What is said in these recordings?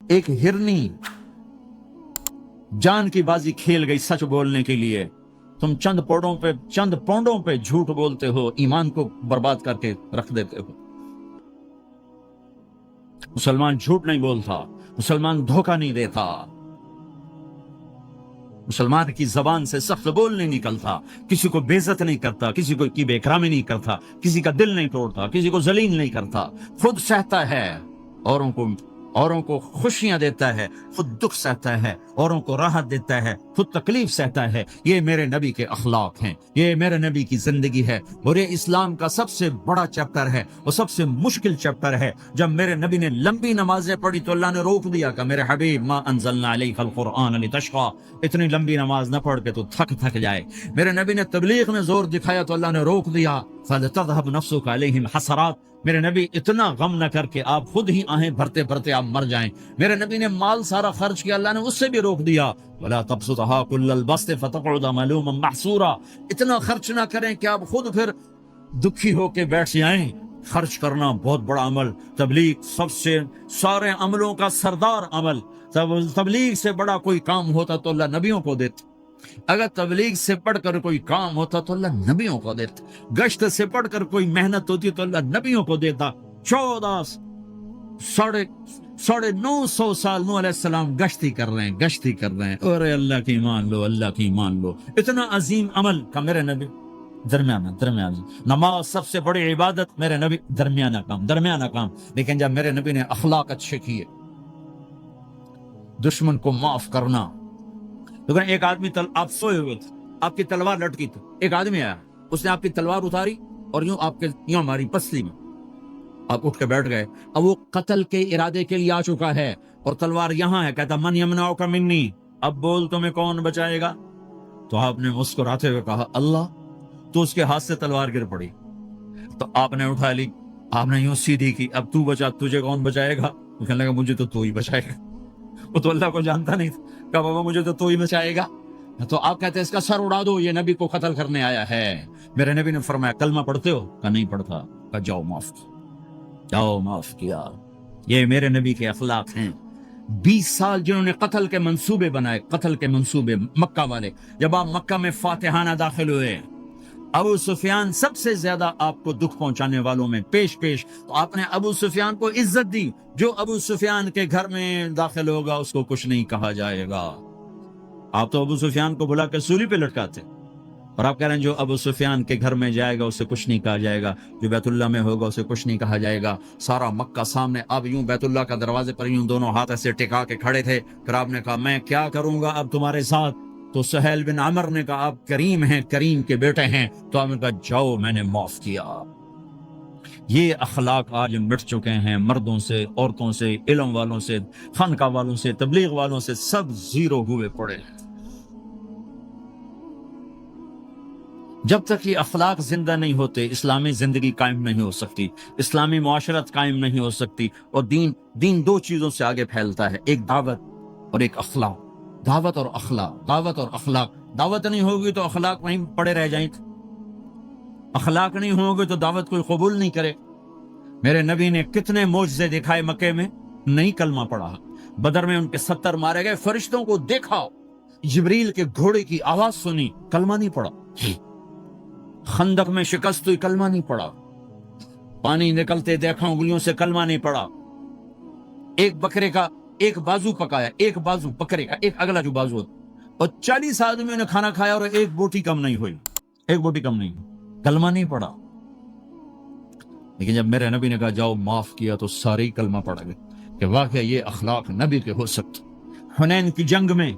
ایک ہرنی جان کی بازی کھیل گئی سچ بولنے کے لیے، تم چند پونڈوں پہ جھوٹ بولتے ہو، ایمان کو برباد کر کے رکھ دیتے ہو۔ مسلمان جھوٹ نہیں بولتا، مسلمان دھوکہ نہیں دیتا، مسلمان کی زبان سے سخت بول نہیں نکلتا، کسی کو بے عزت نہیں کرتا، کسی کو کی بے اکرامی نہیں کرتا، کسی کا دل نہیں توڑتا، کسی کو ذلیل نہیں کرتا، خود سہتا ہے، اوروں کو خوشیاں دیتا ہے، خود دکھ سہتا ہے، اوروں کو راحت دیتا ہے، خود تکلیف سہتا ہے۔ یہ میرے نبی کے اخلاق ہیں، یہ میرے نبی کی زندگی ہے، اور یہ اسلام کا سب سے بڑا چیپٹر ہے اور سب سے مشکل چیپٹر ہے۔ جب میرے نبی نے لمبی نمازیں پڑھی تو اللہ نے روک دیا کہ میرے حبیب ما انزلنا علیک القرآن لتشقى، اتنی لمبی نماز نہ پڑھ کے تو تھک جائے۔ میرے نبی نے تبلیغ میں زور دکھایا تو اللہ نے روک دیا، فَلْتَذْهَبْ نَفْسُكَ عَلَيْهِمْ حَسَرَاتٍ، میرے نبی اتنا غم نہ کر کے آپ خود ہی آہیں بھرتے بھرتے آپ مر جائیں۔ میرے نبی نے مال سارا خرچ کیا، اللہ نے اس سے بھی روک دیا، وَلَا تَبْسُطْهَا كُلَّ الْبَسْطِ فَتَقْعُدَ مَلُومًا مَحْسُورًا، اتنا خرچ نہ کریں کہ آپ خود پھر دکھی ہو کے بیٹھ جائیں۔ خرچ کرنا بہت بڑا عمل، تبلیغ سب سے سارے عملوں کا سردار عمل۔ تبلیغ سے بڑا کوئی کام ہوتا تو اللہ نبیوں کو دیتا، اگر تبلیغ سے پڑھ کر کوئی کام ہوتا تو اللہ نبیوں کو دیتا، گشت سے پڑھ کر کوئی محنت ہوتی تو اللہ نبیوں کو دیتا۔ 950 سال نوح علیہ السلام گشتی کر رہے ہیں، اور اللہ کی مان لو، اللہ کی مان لو، اتنا عظیم عمل کا میرے نبی درمیانہ نماز سب سے بڑی عبادت، میرے نبی درمیانہ کام، لیکن جب میرے نبی نے اخلاق اچھے کیے، دشمن کو معاف کرنا۔ لیکن ایک آدمی آپ سوئے ہوئے تھے، آپ کی تلوار لٹکی تھی، ایک آدمی آیا، اس نے آپ کی تلوار اتاری اور یوں ہماری پسلی میں، آپ اٹھ کے بیٹھ گئے۔ اب وہ قتل کے ارادے کے لیے آ چکا ہے اور تلوار یہاں ہے، کہتا من یمنعک منی، اب بول تمہیں کون بچائے گا؟ تو آپ نے مسکراتے ہوئے کہا اللہ، تو اس کے ہاتھ سے تلوار گر پڑی، تو آپ نے اٹھا لی، آپ نے یوں سیدھی کی، اب تو بچا، تجھے کون بچائے گا؟ وہ کہنے لگا مجھے تو ہی بچائے گا، وہ تو اللہ کو جانتا نہیں تھا، کہا بابا مجھے تو ہی بچائے گا۔ تو آپ کہتے ہیں اس کا سر اڑا دو، یہ نبی کو قتل کرنے آیا ہے۔ میرے نبی نے فرمایا کلمہ پڑھتے ہو؟ کہا نہیں پڑھتا۔ کہا جاؤ معاف کیا۔ یہ میرے نبی کے اخلاق ہیں۔ 20 سال جنہوں نے قتل کے منصوبے بنائے، مکہ والے، جب آپ مکہ میں فاتحانہ داخل ہوئے، ابو سفیان سب سے زیادہ آپ کو دکھ پہنچانے والوں میں پیش تو آپ نے ابو سفیان کو عزت دی۔ جو ابو سفیان کے گھر میں داخل ہوگا اس کو کچھ نہیں کہا جائے گا۔ آپ تو ابو سفیان کو بلا کے سولی پہ لٹکاتے، اور آپ کہہ رہے ہیں جو ابو سفیان کے گھر میں جائے گا اسے کچھ نہیں کہا جائے گا، جو بیت اللہ میں ہوگا اسے کچھ نہیں کہا جائے گا۔ سارا مکہ سامنے، آپ یوں بیت اللہ کا دروازے پر یوں دونوں ہاتھ ایسے ٹکا کے کھڑے تھے، پھر آپ نے کہا میں کیا کروں گا اب تمہارے ساتھ؟ تو سہیل بن عمر نے کہا آپ کریم ہیں، کریم کے بیٹے ہیں، تو آپ نے کہا جاؤ میں نے معاف کیا۔ یہ اخلاق آج مٹ چکے ہیں، مردوں سے، عورتوں سے، علم والوں سے، خانقاہ والوں سے، تبلیغ والوں سے، سب زیرو ہوئے پڑے ہیں۔ جب تک یہ اخلاق زندہ نہیں ہوتے، اسلامی زندگی قائم نہیں ہو سکتی، اسلامی معاشرت قائم نہیں ہو سکتی، اور دین 2 چیزوں سے آگے پھیلتا ہے، ایک دعوت اور ایک اخلاق۔ دعوت اور اخلاق، دعوت نہیں ہوگی تو اخلاق وہیں پڑے رہ جائیں، اخلاق نہیں ہوگی تو دعوت کوئی قبول نہیں کرے۔ میرے نبی نے کتنے معجزے دکھائے مکے میں، نہیں کلمہ پڑھا۔ بدر میں ان کے 70 مارے گئے، فرشتوں کو دیکھا، جبریل کے گھوڑے کی آواز سنی، کلمہ نہیں پڑھا۔ خندق میں شکست ہوئی، کلمہ نہیں پڑھا۔ پانی نکلتے دیکھا، انگلیوں سے، کلمہ نہیں پڑھا۔ ایک بکرے کا ایک بازو پکایا، ایک بازو بکرے کا، ایک اگلا جو بازو ہوتا، اور 40 آدمیوں نے کھانا کھایا اور ایک بوٹی کم نہیں ہوئی، کلمہ نہیں پڑھا۔ لیکن جب میرے نبی نے کہا جاؤ معاف کیا تو سارے کلمہ پڑھ گئے کہ واقعہ یہ اخلاق نبی کے ہو سکتے۔ حنین کی جنگ میں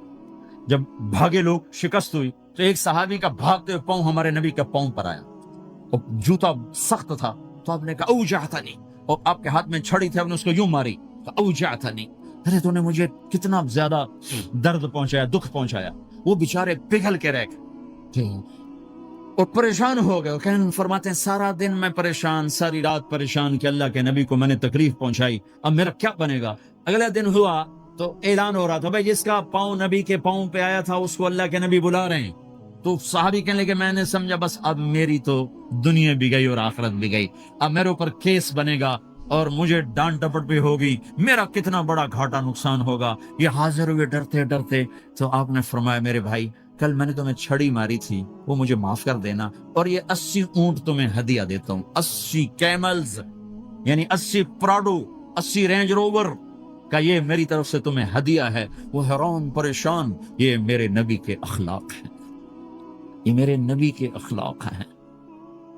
جب بھاگے لوگ، شکست ہوئی، تو ایک صحابی کا بھاگتے ہوئے پاؤں ہمارے نبی کے پاؤں پر آیا، اور جوتا سخت تھا، تو آپ نے کہا اوجعتنی، اور آپ کے ہاتھ میں چھڑی تھی، آپ نے اس کو یوں ماری، اوجعتنی، ارے تو نے مجھے کتنا زیادہ درد پہنچایا، دکھ پہنچایا۔ وہ بیچارے پگھل کے رہ گئے اور پریشان ہو گئے، کہنے فرماتے ہیں سارا دن میں پریشان، ساری رات پریشان کہ اللہ کے نبی کو میں نے تکلیف پہنچائی، اب میرا کیا بنے گا؟ اگلا دن ہوا تو اعلان ہو رہا تھا بھائی جس کا پاؤں نبی کے پاؤں پہ آیا تھا اس کو اللہ کے نبی بلا رہے ہیں۔ تو صحابی کہنے لگے میں نے سمجھا بس اب میری تو دنیا بھی گئی اور آخرت بھی گئی، اب میرے اوپر کیس بنے گا، اور مجھے ڈانٹ ڈپٹ بھی ہوگی، میرا کتنا بڑا گھاٹا نقصان ہوگا. یہ حاضر ہوئے ڈرتے ڈرتے. تو آپ نے فرمایا میرے بھائی کل میں نے تمہیں چھڑی ماری تھی، وہ مجھے معاف کر دینا، اور یہ 80 اونٹ تمہیں ہدیہ دیتا ہوں. 80 کیملز یعنی 80 پراڈو، 80 رینج روور کا یہ میری طرف سے تمہیں ہدیہ ہے. وہ حیران پریشان. یہ میرے نبی کے اخلاق ہیں، یہ میرے نبی کے اخلاق ہیں.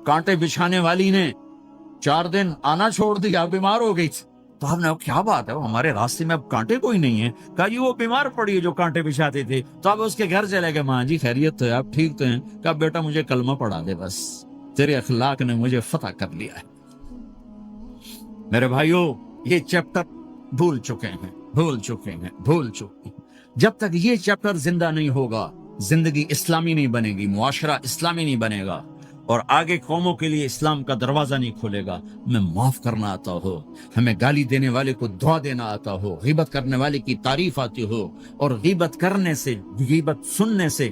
کانٹے بچھانے والی نے 4 دن آنا چھوڑ دیا، بیمار ہو گئی تھی. تو آپ نے کیا بات ہے، ہمارے راستے میں اب کانٹے کوئی نہیں ہے. کہا جی وہ بیمار پڑی ہے جو کانٹے بچھاتے تھے. تو آپ اس کے گھر چلے گئے. ماں جی خیریت تو ہے، آپ ٹھیک تو ہیں؟ کہا بیٹا مجھے کلمہ پڑھا دے، بس تیرے اخلاق نے مجھے فتح کر لیا ہے. میرے بھائیو یہ چیپٹر بھول چکے ہیں، بھول چکے ہیں، بھول چکے ہیں. جب تک یہ چیپٹر زندہ نہیں ہوگا زندگی اسلامی نہیں بنے گی، معاشرہ اسلامی نہیں بنے گا، اور آگے قوموں کے لیے اسلام کا دروازہ نہیں کھولے گا. ہمیں معاف کرنا آتا ہو، ہمیں گالی دینے والے کو دعا دینا آتا ہو، غیبت کرنے والے کی تعریف آتی ہو، اور غیبت کرنے سے، غیبت سننے سے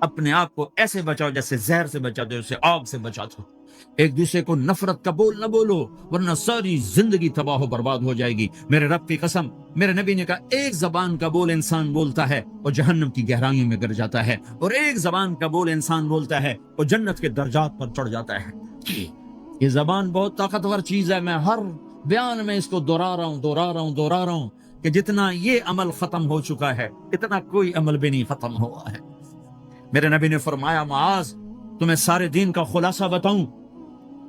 اپنے آپ کو ایسے بچاؤ جیسے زہر سے بچاتے ہو، اسے آگ سے بچاتے ہو. ایک دوسرے کو نفرت کا بول نہ بولو ورنہ ساری زندگی تباہ و برباد ہو جائے گی. میرے رب کی قسم، میرے نبی نے کہا ایک زبان کا بول انسان بولتا ہے اور جہنم کی گہرائیوں میں گر جاتا ہے، اور ایک زبان کا بول انسان بولتا ہے اور جنت کے درجات پر چڑھ جاتا ہے. یہ زبان بہت طاقتور چیز ہے. میں ہر بیان میں اس کو دہرا رہا ہوں کہ جتنا یہ عمل ختم ہو چکا ہے اتنا کوئی عمل بھی نہیں ختم ہوا ہے. میرے نبی نے فرمایا معاذ تمہیں سارے دین کا خلاصہ بتاؤں؟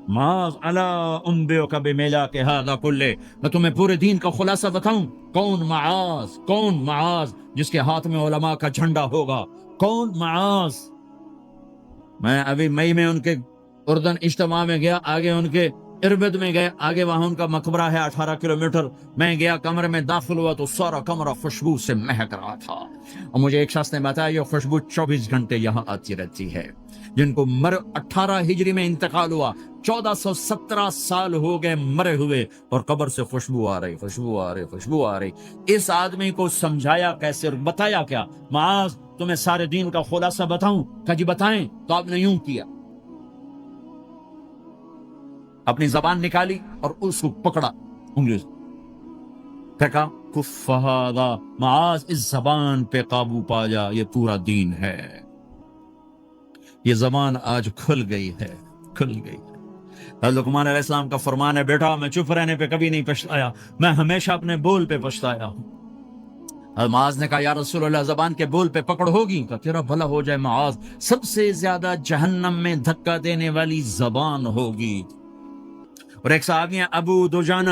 معاذ الا انبئک بمیلاک ھذا کلہ، میں تمہیں پورے دین کا خلاصہ بتاؤں؟ کون معاذ؟ کون معاذ جس کے ہاتھ میں علماء کا جھنڈا ہوگا؟ کون معاذ؟ میں ابھی مئی میں ان کے اردن اجتماع میں گیا، آگے ان کے اربد میں گئے، آگے وہاں ان کا مقبرہ ہے 18 کلومیٹر. میں گیا کمرے میں داخل ہوا تو سارا کمرہ خوشبو سے مہک رہا تھا، اور مجھے ایک شخص نے بتایا یہ خوشبو 24 گھنٹے یہاں آتی رہتی ہے. جن کو 18 ہجری میں انتقال ہوا، 1417 سال ہو گئے مرے ہوئے، اور قبر سے خوشبو آ رہی، خوشبو آ رہی، خوشبو آ رہی. اس آدمی کو سمجھایا کیسے اور بتایا کیا؟ معاذ تمہیں سارے دین کا خلاصہ بتاؤں؟ کہ جی بتائیں. تو آپ نے یوں کیا، اپنی زبان نکالی اور اس کو پکڑا انگلی سے، کہا کف ھذا، معاذ اس زبان پہ قابو پا جا، یہ پورا دین ہے. یہ زبان آج کھل گئی ہے، کھل گئی ہے. لقمان علیہ السلام کا فرمان ہے بیٹا میں چپ رہنے پہ کبھی نہیں پچھتایا، میں ہمیشہ اپنے بول پہ پچھتایا ہوں. معاذ نے کہا یا رسول اللہ زبان کے بول پہ پکڑ ہوگی؟ کہ تیرا بھلا ہو جائے معاذ، سب سے زیادہ جہنم میں دھکا دینے والی زبان ہوگی. اور ایک صحابی ہیں ابو دجانہ.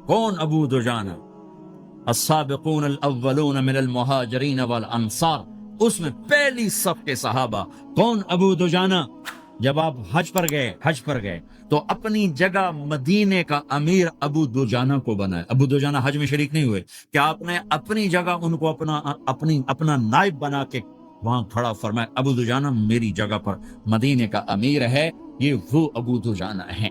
کون ابو دجانہ؟ السابقون الاولون من المہاجرین والانصار، اس میں پہلی صف کے صحابہ. کون ابو دجانہ؟ جب آپ حج پر گئے تو اپنی جگہ مدینے کا امیر ابو دجانہ کو بنائے. ابو دجانہ حج میں شریک نہیں ہوئے، کہ آپ نے اپنی جگہ ان کو اپنا نائب بنا کے وہاں کھڑا فرمایا ابو دجانہ میری جگہ پر مدینے کا امیر ہے، یہ وہ ابو دجانہ ہیں.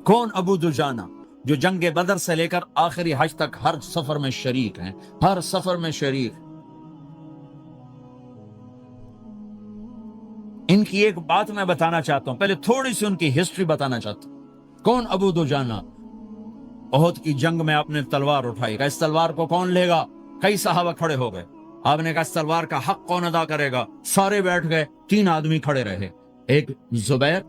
کون ابو دجانہ؟ جو جنگ بدر سے لے کر آخری حج تک ہر سفر میں شریک ہیں، ہر سفر میں شریک. ان کی ایک بات میں بتانا چاہتا ہوں، پہلے تھوڑی سی ان کی ہسٹری بتانا چاہتا ہوں. کون ابو دجانہ؟ احد کی جنگ میں آپ نے تلوار اٹھائی، کہ اس تلوار کو کون لے گا؟ کئی صحابہ کھڑے ہو گئے. آپ نے کہا اس تلوار کا حق کون ادا کرے گا؟ سارے بیٹھ گئے، 3 آدمی کھڑے رہے، ایک زبیر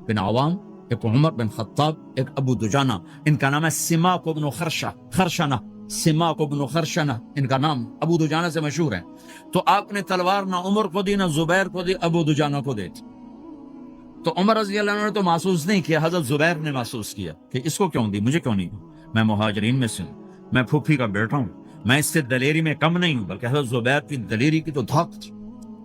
بن عوام، ایک عمر بن خطاب، ایک ابو دجانہ. ان کا نام ہے سماک بن خرشنہ، سماک بن خرشنہ ان کا نام، ابو دجانہ سے مشہور ہے. تو آپ نے تلوار نہ عمر کو دی، نہ زبیر کو دی، ابو دجانہ کو دی. تو عمر رضی اللہ عنہ نے تو محسوس نہیں کیا، حضرت زبیر نے محسوس کیا کہ اس کو کیوں دی، مجھے کیوں نہیں دی؟ میں مہاجرین میں سے ہوں، میں پھوپھی کا بیٹا ہوں، میں اس سے دلیری میں کم نہیں ہوں. بلکہ حضرت زبیر کی دلیری کی تو دھاک تھی،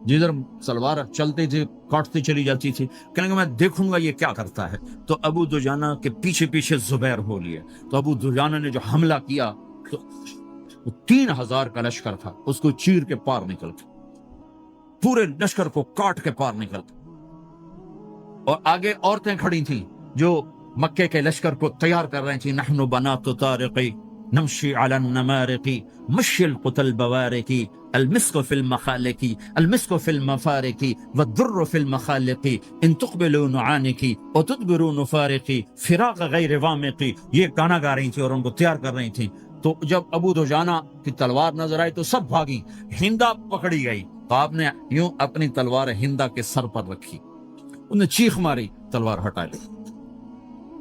جدھر سلوار چلتی تھی کاٹتی چلی جاتی تھی. کہنے کہ میں دیکھوں گا یہ کیا کرتا ہے. تو ابو دجانہ کے پیچھے پیچھے زبیر ہو لیے. تو ابو دجانہ نے جو حملہ کیا تو 3000 کا لشکر تھا، اس کو چیر کے پار نکل گیا، پورے لشکر کو کاٹ کے پار نکل گیا. اور آگے عورتیں کھڑی تھیں جو مکے کے لشکر کو تیار کر رہی تھیں. نحن بنات طارق نمشی علی النمارق مشی القتل بوارق المسك في المخالق المسك في المفارق والضر في المخالق ان تقبلوا نعانق وتدبروا نفارق فراق غیر وامق. یہ گانا گا رہی تھی اور ان کو تیار کر رہی تھی. تو جب ابو دجانہ کی تلوار نظر آئی تو سب بھاگی. ہندا پکڑی گئی تو آپ نے یوں اپنی تلوار ہندا کے سر پر رکھی, انہوں نے چیخ ماری, تلوار ہٹا لی.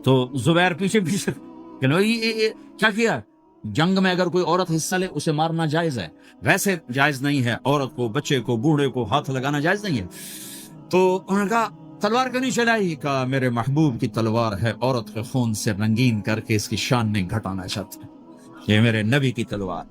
تو زبیر پیچھے پیچھے کیا کیا؟ جنگ میں اگر کوئی عورت حصہ لے اسے مارنا جائز ہے, ویسے جائز نہیں ہے. عورت کو, بچے کو, بوڑھے کو ہاتھ لگانا جائز نہیں ہے. تو انہوں نے کہا تلوار کیوں نہیں چلائی؟ کہا میرے محبوب کی تلوار ہے, عورت کے خون سے رنگین کر کے اس کی شان نہیں گھٹانا چاہتے, یہ میرے نبی کی تلوار.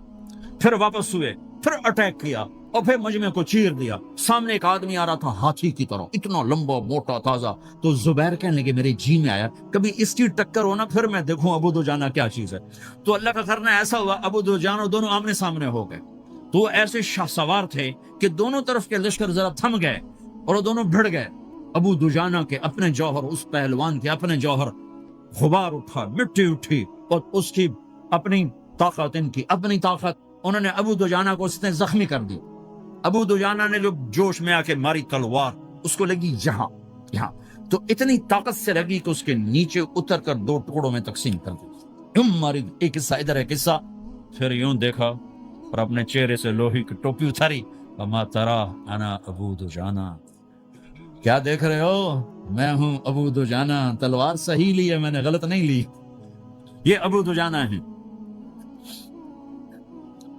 پھر واپس ہوئے, پھر اٹیک کیا اور پھر مجمع کو چیر دیا. سامنے ایک آدمی آ رہا تھا ہاتھی کی طرح, اتنا لمبا موٹا تازہ. تو زبیر کہنے لگے میرے جی میں آیا کبھی اس کی ٹکر ہونا, پھر میں دیکھوں ابو دجانہ کیا چیز ہے. تو اللہ کا کرنا ایسا ہوا, ابو دجانہ دونوں آمنے سامنے ہو گئے. تو ایسے شاہ سوار تھے کہ دونوں طرف کے لشکر ذرا تھم گئے اور وہ دونوں بھڑ گئے. ابو دجانہ کے اپنے جوہر, اس پہلوان کے اپنے جوہر, غبار اٹھا, مٹی اٹھی, اور اس کی اپنی طاقت, ان کی اپنی طاقت. انہوں نے ابو دجانہ کو اس نے زخمی کر دی. ابو دجانہ نے جو جوش میں آ کے ماری تلوار, اس کو لگی یہاں یہاں, تو اتنی طاقت سے لگی کہ اس کے نیچے اتر کر 2 ٹکڑوں میں تقسیم کر دی. یوں ماری, ایک قصہ ادھر ہے قصہ. پھر یوں دیکھا اور اپنے چہرے سے لوہی کی ٹوپی اتاری. وما ترى انا ابو دجانہ, کیا دیکھ رہے ہو, میں ہوں ابو دجانہ, تلوار صحیح لی ہے میں نے, غلط نہیں لی. یہ ابو دجانہ ہیں.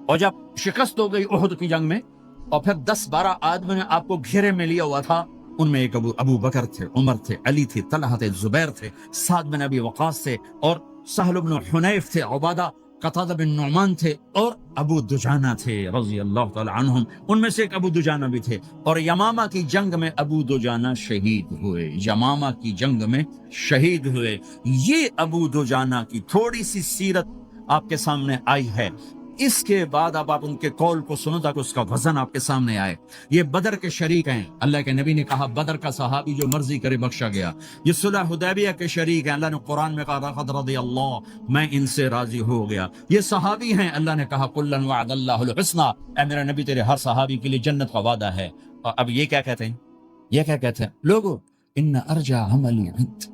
اور جب شکست ہو گئی احد کی جنگ میں, اور پھر 10-12 آدمی نے آپ کو گھیرے میں لیا ہوا تھا, ان میں ایک ابو بکر تھے, عمر تھے, علی تھے, طلحہ تھے, زبیر تھے, سعد بن ابی وقاص تھے, اور سہل بن حنیف تھے, عبادہ قتادہ بن نعمان تھے, اور ابو دجانہ تھے رضی اللہ تعالی عنہم. ان میں سے ایک ابو دجانہ بھی تھے. اور یمامہ کی جنگ میں ابو دجانہ شہید ہوئے, یمامہ کی جنگ میں شہید ہوئے. یہ ابو دجانہ کی تھوڑی سی سیرت آپ کے سامنے آئی ہے. اس کے بعد اب آپ ان کے قول کو سنو تاکہ اس کا وزن آپ کے سامنے آئے. یہ بدر کے شریک ہیں. اللہ کے نبی نے کہا بدر کا صحابی جو مرضی کرے بخشا گیا. یہ صلح حدیبیہ کے شریک ہیں. اللہ نے قرآن میں کہا لقد رضی اللہ, میں ان سے راضی ہو گیا. یہ صحابی ہیں. اللہ نے کہا کلا وعد اللہ الحسنی, اے میرا نبی تیرے ہر صحابی کے لیے جنت کا وعدہ ہے. اور اب یہ کیا کہتے ہیں, یہ کیا کہتے ہیں لوگو, ان ارجع عملی عند,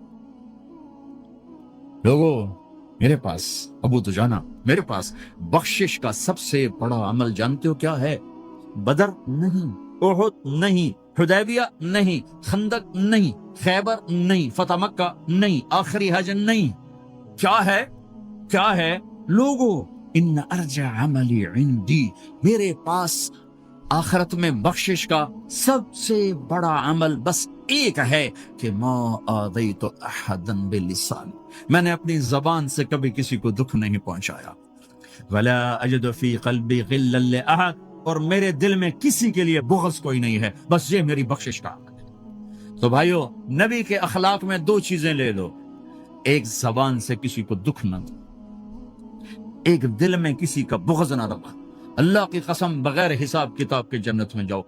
لوگو میرے پاس, ابو دجانہ میرے پاس بخشش کا سب سے بڑا عمل جانتے ہو کیا ہے؟ بدر نہیں, احد نہیں, حدیبیہ نہیں, خندق نہیں, خیبر نہیں, فتح مکہ نہیں, آخری حج نہیں. کیا ہے, کیا ہے لوگو, ان ارجع عملی عندی, میرے پاس آخرت میں بخشش کا سب سے بڑا عمل بس ایک ہے کہ ما آذیت احدا بلسان, میں نے اپنی زبان سے کبھی کسی کو دکھ نہیں پہنچایا. ولا اجد فی قلبی غلا لاحد, اور میرے دل میں کسی کے لیے بغض کوئی نہیں ہے, بس یہ میری بخشش کا عمل ہے. تو بھائیو, نبی کے اخلاق میں 2 چیزیں لے لو, ایک زبان سے کسی کو دکھ نہ دو, ایک دل میں کسی کا بغض نہ رکھو. اللہ کی قسم بغیر حساب کتاب کے جنت میں جاؤ.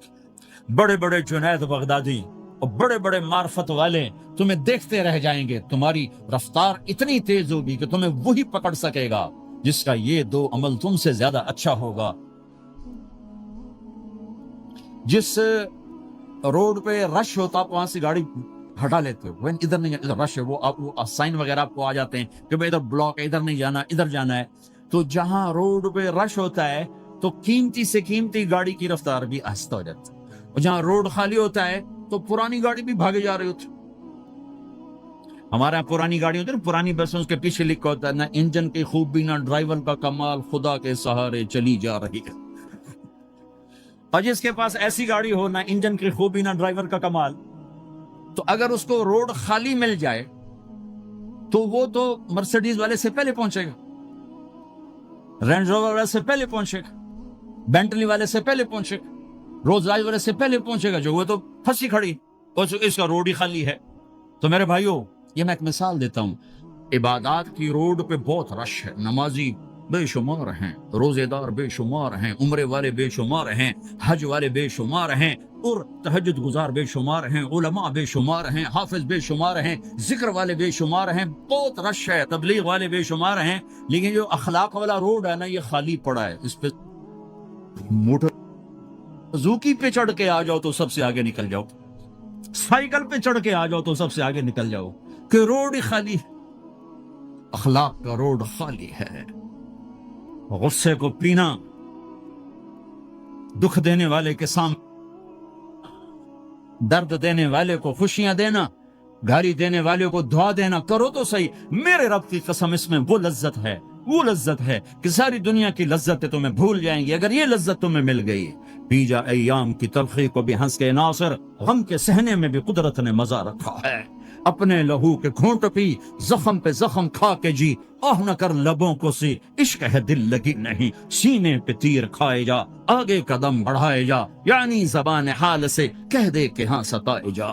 بڑے بڑے جنید بغدادی اور بڑے بڑے معرفت والے تمہیں دیکھتے رہ جائیں گے. تمہاری رفتار اتنی تیز ہوگی کہ تمہیں وہی پکڑ سکے گا جس کا یہ 2 عمل تم سے زیادہ اچھا ہوگا. جس روڈ پہ رش ہوتا آپ وہاں سے گاڑی ہٹا لیتے ہو, ادھر نہیں, ادھر رش ہے, وہ سائن وغیرہ آپ کو آ جاتے ہیں کہ بھائی ادھر بلاک ہے, ادھر نہیں جانا, ادھر جانا ہے. تو جہاں روڈ پہ رش ہوتا ہے تو قیمتی سے قیمتی گاڑی کی رفتار بھی آہستہ ہو جاتی ہے, اور جہاں روڈ خالی ہوتا ہے تو پرانی گاڑی بھی بھاگے جا رہی ہوتی. ہمارے یہاں پرانی گاڑی ہوتی ہے نا, پرانی بسوں کے پیچھے لکھا ہوتا ہے نہ انجن کی خوبی نہ ڈرائیور کا کمال, خدا کے سہارے چلی جا رہی ہے. اور جس کے پاس ایسی گاڑی ہو, نہ انجن کی خوبی نہ ڈرائیور کا کمال, تو اگر اس کو روڈ خالی مل جائے تو وہ تو مرسیڈیز والے سے پہلے پہنچے گا, رینج روور والے سے پہلے پہنچے گا, بینٹلی والے سے پہلے پہنچے گا, روز رائز والے سے پہلے پہنچے گا, جو وہ تو پھنسی کھڑی اور اس کا روڈ ہی خالی ہے. تو میرے بھائیوں, یہ میں ایک مثال دیتا ہوں. عبادات کی روڈ پہ بہت رش ہے, نمازی بے شمار ہیں، روزے دار بے شمار ہیں، عمرے والے بے شمار ہیں، حج والے بے شمار ہیں، اور تہجد گزار بے شمار ہیں، علماء بے شمار ہیں، حافظ بے شمار ہیں، ذکر والے بے شمار ہیں، بہت رش ہے، تبلیغ والے بے شمار ہیں، لیکن جو اخلاق والا روڈ ہے نا یہ خالی پڑا ہے. اس پہ موٹر زوکی پہ چڑھ کے آ جاؤ تو سب سے آگے نکل جاؤ، سائیکل پہ چڑھ کے آ جاؤ تو سب سے آگے نکل جاؤ، کہ روڈ ہی خالی ہے. اخلاق کا روڈ خالی ہے. غصے کو پینا، دکھ دینے والے کے سامنے، درد دینے والے کو خوشیاں دینا، گالی دینے والے کو دعا دینا، کرو تو صحیح. میرے رب کی قسم اس میں وہ لذت ہے کہ ساری دنیا کی لذتیں تمہیں بھول جائیں گی اگر یہ لذت تمہیں مل گئی. پی جا ایام کی تلخی کو بھی ہنس کے ناصر، غم کے سہنے میں بھی قدرت نے مزہ رکھا ہے. اپنے لہو کے گھونٹ پی، زخم پہ زخم کھا کے جی، آہ نہ کر لبوں کو سی، عشق ہے دل لگی نہیں، سینے پہ تیر کھائے جا، آگے قدم بڑھائے جا، یعنی زبان حال سے کہہ دے کہ ہاں ستائے جا.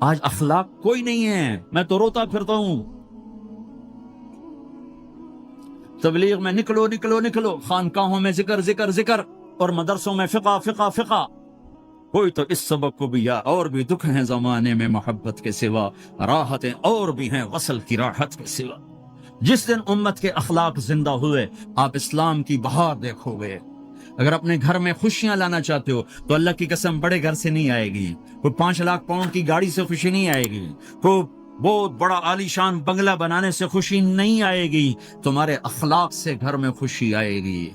آج اخلاق کوئی نہیں ہے، میں تو روتا پھرتا ہوں. تبلیغ میں نکلو نکلو نکلو، خانقاہوں میں ذکر اور مدرسوں میں فقہ. کوئی تو اس سبق کو بھی، یا اور بھی دکھ ہیں زمانے میں محبت کے سوا، راحتیں اور بھی ہیں وصل کی راحت کے سوا. جس دن امت کے اخلاق زندہ ہوئے آپ اسلام کی بہار دیکھو گے. اگر اپنے گھر میں خوشیاں لانا چاہتے ہو تو اللہ کی قسم بڑے گھر سے نہیں آئے گی، کوئی 5 لاکھ پاؤنڈ کی گاڑی سے خوشی نہیں آئے گی، کوئی بہت بڑا عالی شان بنگلہ بنانے سے خوشی نہیں آئے گی. تمہارے اخلاق سے گھر میں خوشی آئے گی.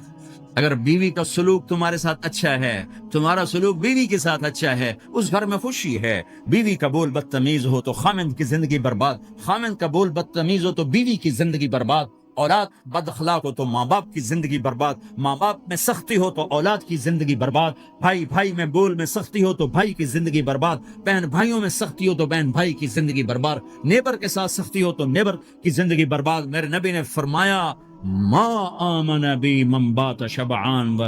اگر بیوی کا سلوک تمہارے ساتھ اچھا ہے، تمہارا سلوک بیوی کے ساتھ اچھا ہے، اس گھر میں خوشی ہے. بیوی کا بول بدتمیز ہو تو خامند کی زندگی برباد، خامند کا بول بدتمیز ہو تو بیوی کی زندگی برباد، اولاد بد اخلاق ہو تو ماں باپ کی زندگی برباد، ماں باپ میں سختی ہو تو اولاد کی زندگی برباد، بھائی میں بول میں سختی ہو تو بھائی کی زندگی برباد، بہن بھائیوں میں سختی ہو تو بہن بھائی کی زندگی برباد، نیبر کے ساتھ سختی ہو تو نیبر کی زندگی برباد. میرے نبی نے فرمایا ما آمن بی من بات شبعان و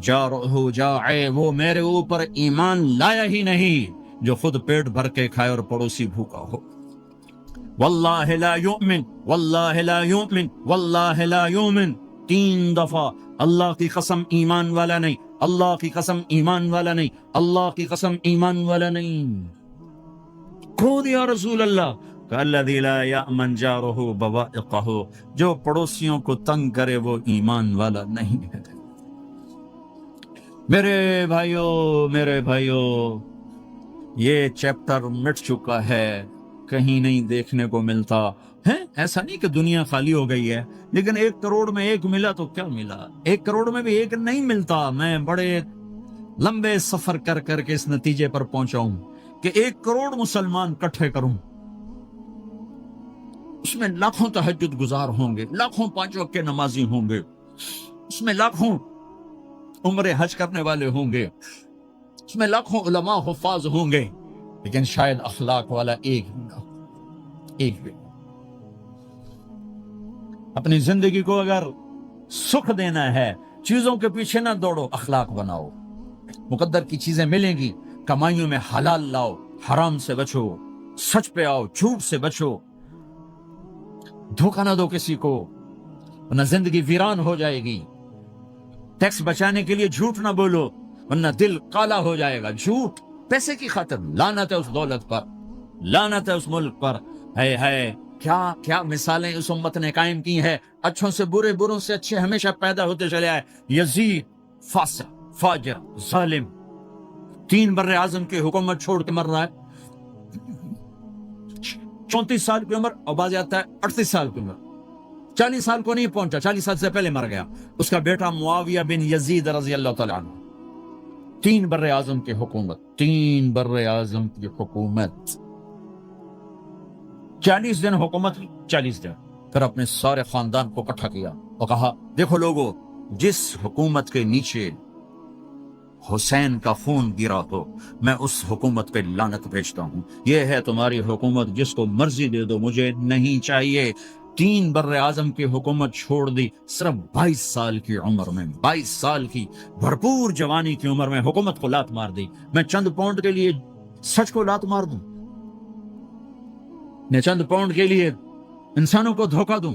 جارہ جائع، وہ میرے اوپر ایمان لایا ہی نہیں جو خود پیٹ بھر کے کھائے اور پڑوسی بھوکا ہو. واللہ لا یؤمن، واللہ لا یؤمن، واللہ لا یؤمن، 3 دفعہ اللہ کی قسم ایمان والا نہیں، اللہ کی قسم ایمان والا نہیں، اللہ کی قسم ایمان والا نہیں. خود یا رسول اللہ، الذی لا یأمن جارہ بوائقہ، جو پڑوسیوں کو تنگ کرے وہ ایمان والا نہیں ہے. میرے بھائیو، یہ چیپٹر مٹ چکا ہے، کہیں نہیں دیکھنے کو ملتا ہے. ایسا نہیں کہ دنیا خالی ہو گئی ہے، لیکن 1 کروڑ میں 1 ملا تو کیا ملا، 1 کروڑ میں بھی 1 نہیں ملتا. میں بڑے لمبے سفر کر کے اس نتیجے پر پہنچا ہوں کہ 1 کروڑ مسلمان کٹھے کروں، اس میں لاکھوں تہجد گزار ہوں گے، لاکھوں 5 وقت کے نمازی ہوں گے، اس میں لاکھوں عمرے حج کرنے والے ہوں گے، اس میں لاکھوں علماء حفاظ ہوں گے، لیکن شاید اخلاق والا ایک بھی. اپنی زندگی کو اگر سکھ دینا ہے، چیزوں کے پیچھے نہ دوڑو، اخلاق بناؤ. مقدر کی چیزیں ملیں گی، کمائیوں میں حلال لاؤ، حرام سے بچو، سچ پہ آؤ، جھوٹ سے بچو، دھوکہ نہ دو کسی کو ورنہ زندگی ویران ہو جائے گی. ٹیکس بچانے کے لیے جھوٹ نہ بولو ورنہ دل کالا ہو جائے گا. جھوٹ پیسے کی خاطر، لعنت ہے اس دولت پر، لعنت ہے اس ملک پر. ہے کیا مثالیں اس امت نے قائم کی ہیں. اچھوں سے برے، بروں سے اچھے ہمیشہ پیدا ہوتے چلے آئے. یزید فاسق، فاجر، ظالم، 3 بر اعظم کی حکومت چھوڑ کے مر رہا ہے، 34 سال کی عمر، اور بعض آتا ہے 38 سال کی عمر، 40 سال کو نہیں پہنچا، 40 سال سے پہلے مر گیا. اس کا بیٹا معاویہ بن یزید رضی اللہ تعالیٰ عنہ، 3 بر اعظم کی حکومت، 3 بر اعظم کی حکومت، 40 دن حکومت، 40 دن. پھر اپنے سارے خاندان کو اکٹھا کیا اور کہا دیکھو لوگو، جس حکومت کے نیچے حسین کا خون گرا ہو میں اس حکومت پہ لعنت بھیجتا ہوں. یہ ہے تمہاری حکومت، جس کو مرضی دے دو، مجھے نہیں چاہیے. 3 بر اعظم کی حکومت چھوڑ دی صرف 22 سال کی عمر میں، 22 سال کی بھرپور جوانی کی عمر میں حکومت کو لات مار دی. میں چند پاؤنڈ کے لیے سچ کو لات مار دوں، میں چند پاؤنڈ کے لیے انسانوں کو دھوکہ دوں.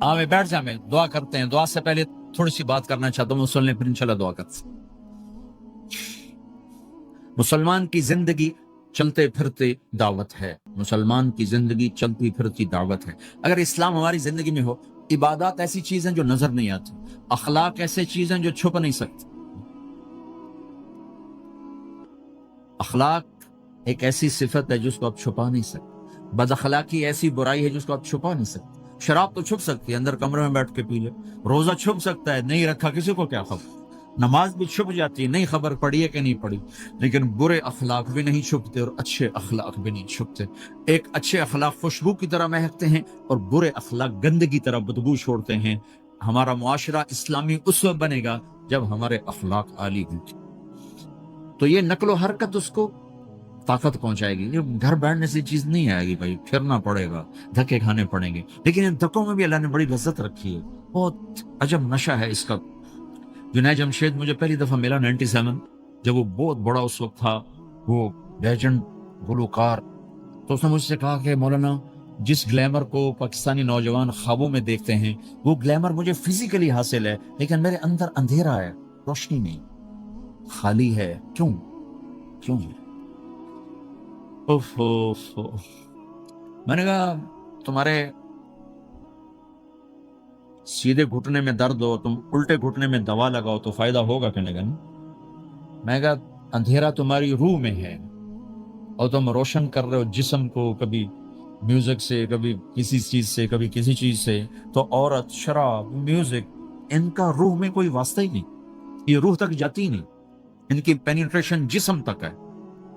آوے بیٹھ جائیں, دعا کرتے ہیں. دعا سے پہلے تھوڑی سی بات کرنا چاہتا ہوں, سن لیں پھر انشاءاللہ دعا کرتے ہیں. مسلمان کی زندگی چلتے پھرتے دعوت ہے. مسلمان کی زندگی چلتی پھرتی دعوت ہے. اگر اسلام ہماری زندگی میں ہو, عبادات ایسی چیزیں جو نظر نہیں آتی, اخلاق ایسی چیزیں جو چھپ نہیں سکتی. اخلاق ایک ایسی صفت ہے جس کو آپ چھپا نہیں سکتے. بد اخلاقی ایسی برائی ہے جس کو آپ چھپا نہیں سکتے. شراب تو چھپ سکتی ہے, اندر کمرے میں بیٹھ کے پی لے. روزہ چھپ سکتا ہے, نہیں رکھا کسی کو کیا خبر. نماز بھی چھپ جاتی ہے, نہیں خبر پڑی ہے کہ نہیں پڑی. لیکن برے اخلاق بھی نہیں چھپتے اور اچھے اخلاق بھی نہیں چھپتے. ایک اچھے اخلاق خوشبو کی طرح مہکتے ہیں اور برے اخلاق گندگی کی طرح بدبو چھوڑتے ہیں. ہمارا معاشرہ اسلامی اس وقت بنے گا جب ہمارے اخلاق عالی ہوں. تو یہ نقل و حرکت اس کو طاقت پہنچائے گی. یہ گھر بیٹھنے سے چیز نہیں آئے گی بھائی, پھرنا پڑے گا, دھکے کھانے پڑیں گے. لیکن ان دھکوں میں بھی اللہ نے بڑی لذت رکھی ہے. بہت عجب نشہ ہے اس کا. جنید جمشید مجھے پہلی دفعہ ملا 97, جب وہ بہت بڑا اس وقت تھا, وہ لیجنڈ گلوکار. تو اس نے مجھ سے کہا کہ مولانا, جس گلیمر کو پاکستانی نوجوان خوابوں میں دیکھتے ہیں وہ گلیمر مجھے فزیکلی حاصل ہے, لیکن میرے اندر اندھیرا ہے, روشنی نہیں, خالی ہے. کیوں میں نے کہا تمہارے سیدھے گھٹنے میں درد ہو, تم الٹے گھٹنے میں دوا لگاؤ تو فائدہ ہوگا کہ نہیں. میں نے کہا اندھیرا تمہاری روح میں ہے اور تم روشن کر رہے ہو جسم کو, کبھی میوزک سے, کبھی کسی چیز سے, کبھی کسی چیز سے. تو عورت, شراب, میوزک, ان کا روح میں کوئی واسطہ ہی نہیں. یہ روح تک جاتی ہی نہیں. ان کی پینیٹریشن جسم تک ہے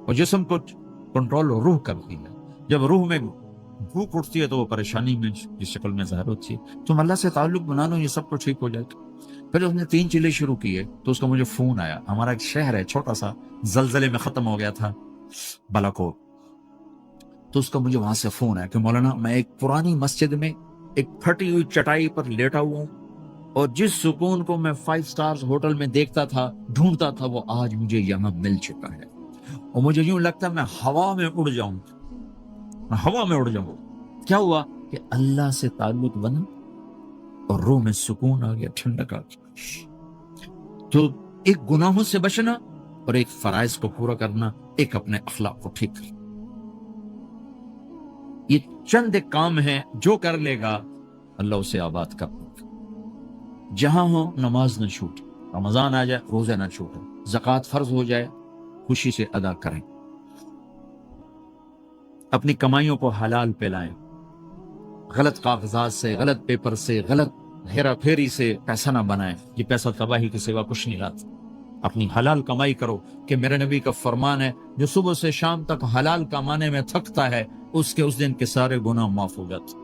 اور جسم کو کنٹرول روح کرتی ہے. جب روح میں بھوک اٹھتی ہے تو وہ پریشانی میں کی شکل میں ظاہر ہوتی ہے. تم اللہ سے تعلق بنا لو, یہ سب کو ٹھیک ہو جائے گا. پھر اس نے 3 چیلے شروع کیے تو اس کا مجھے فون آیا. ہمارا ایک شہر ہے چھوٹا سا, زلزلے میں ختم ہو گیا تھا, بالاکوٹ. تو اس کا مجھے وہاں سے فون آیا کہ مولانا میں ایک پرانی مسجد میں ایک پھٹی ہوئی چٹائی پر لیٹا ہوا ہوں, اور جس سکون کو میں 5 سٹارز ہوٹل میں دیکھتا تھا, ڈھونڈتا تھا, وہ آج مجھے یہاں مل چکا ہے. اور مجھے یوں لگتا ہے میں ہوا میں اڑ جاؤں. کیا ہوا کہ اللہ سے تعلق بنا اور روح میں سکون آ گیا, ٹھنڈک آ گیا. تو ایک گناہوں سے بچنا اور ایک فرائض کو پورا کرنا, ایک اپنے اخلاق کو ٹھیک کرنا, یہ چند ایک کام ہیں جو کر لے گا اللہ اسے آباد کر دے گا. جہاں ہو نماز نہ چھوٹے, رمضان آ جائے روزہ نہ چھوٹے, زکوٰۃ فرض ہو جائے خوشی سے ادا کریں, اپنی کمائیوں کو حلال پہ لائیں, غلط کاغذات سے, غلط پیپر سے, غلط ہیرا پھیری سے پیسہ نہ بنائیں. یہ پیسہ تباہی کے سوا کچھ نہیں لاتا. اپنی حلال کمائی کرو, کہ میرے نبی کا فرمان ہے جو صبح سے شام تک حلال کمانے میں تھکتا ہے اس دن کے سارے گناہ معاف ہو جاتے.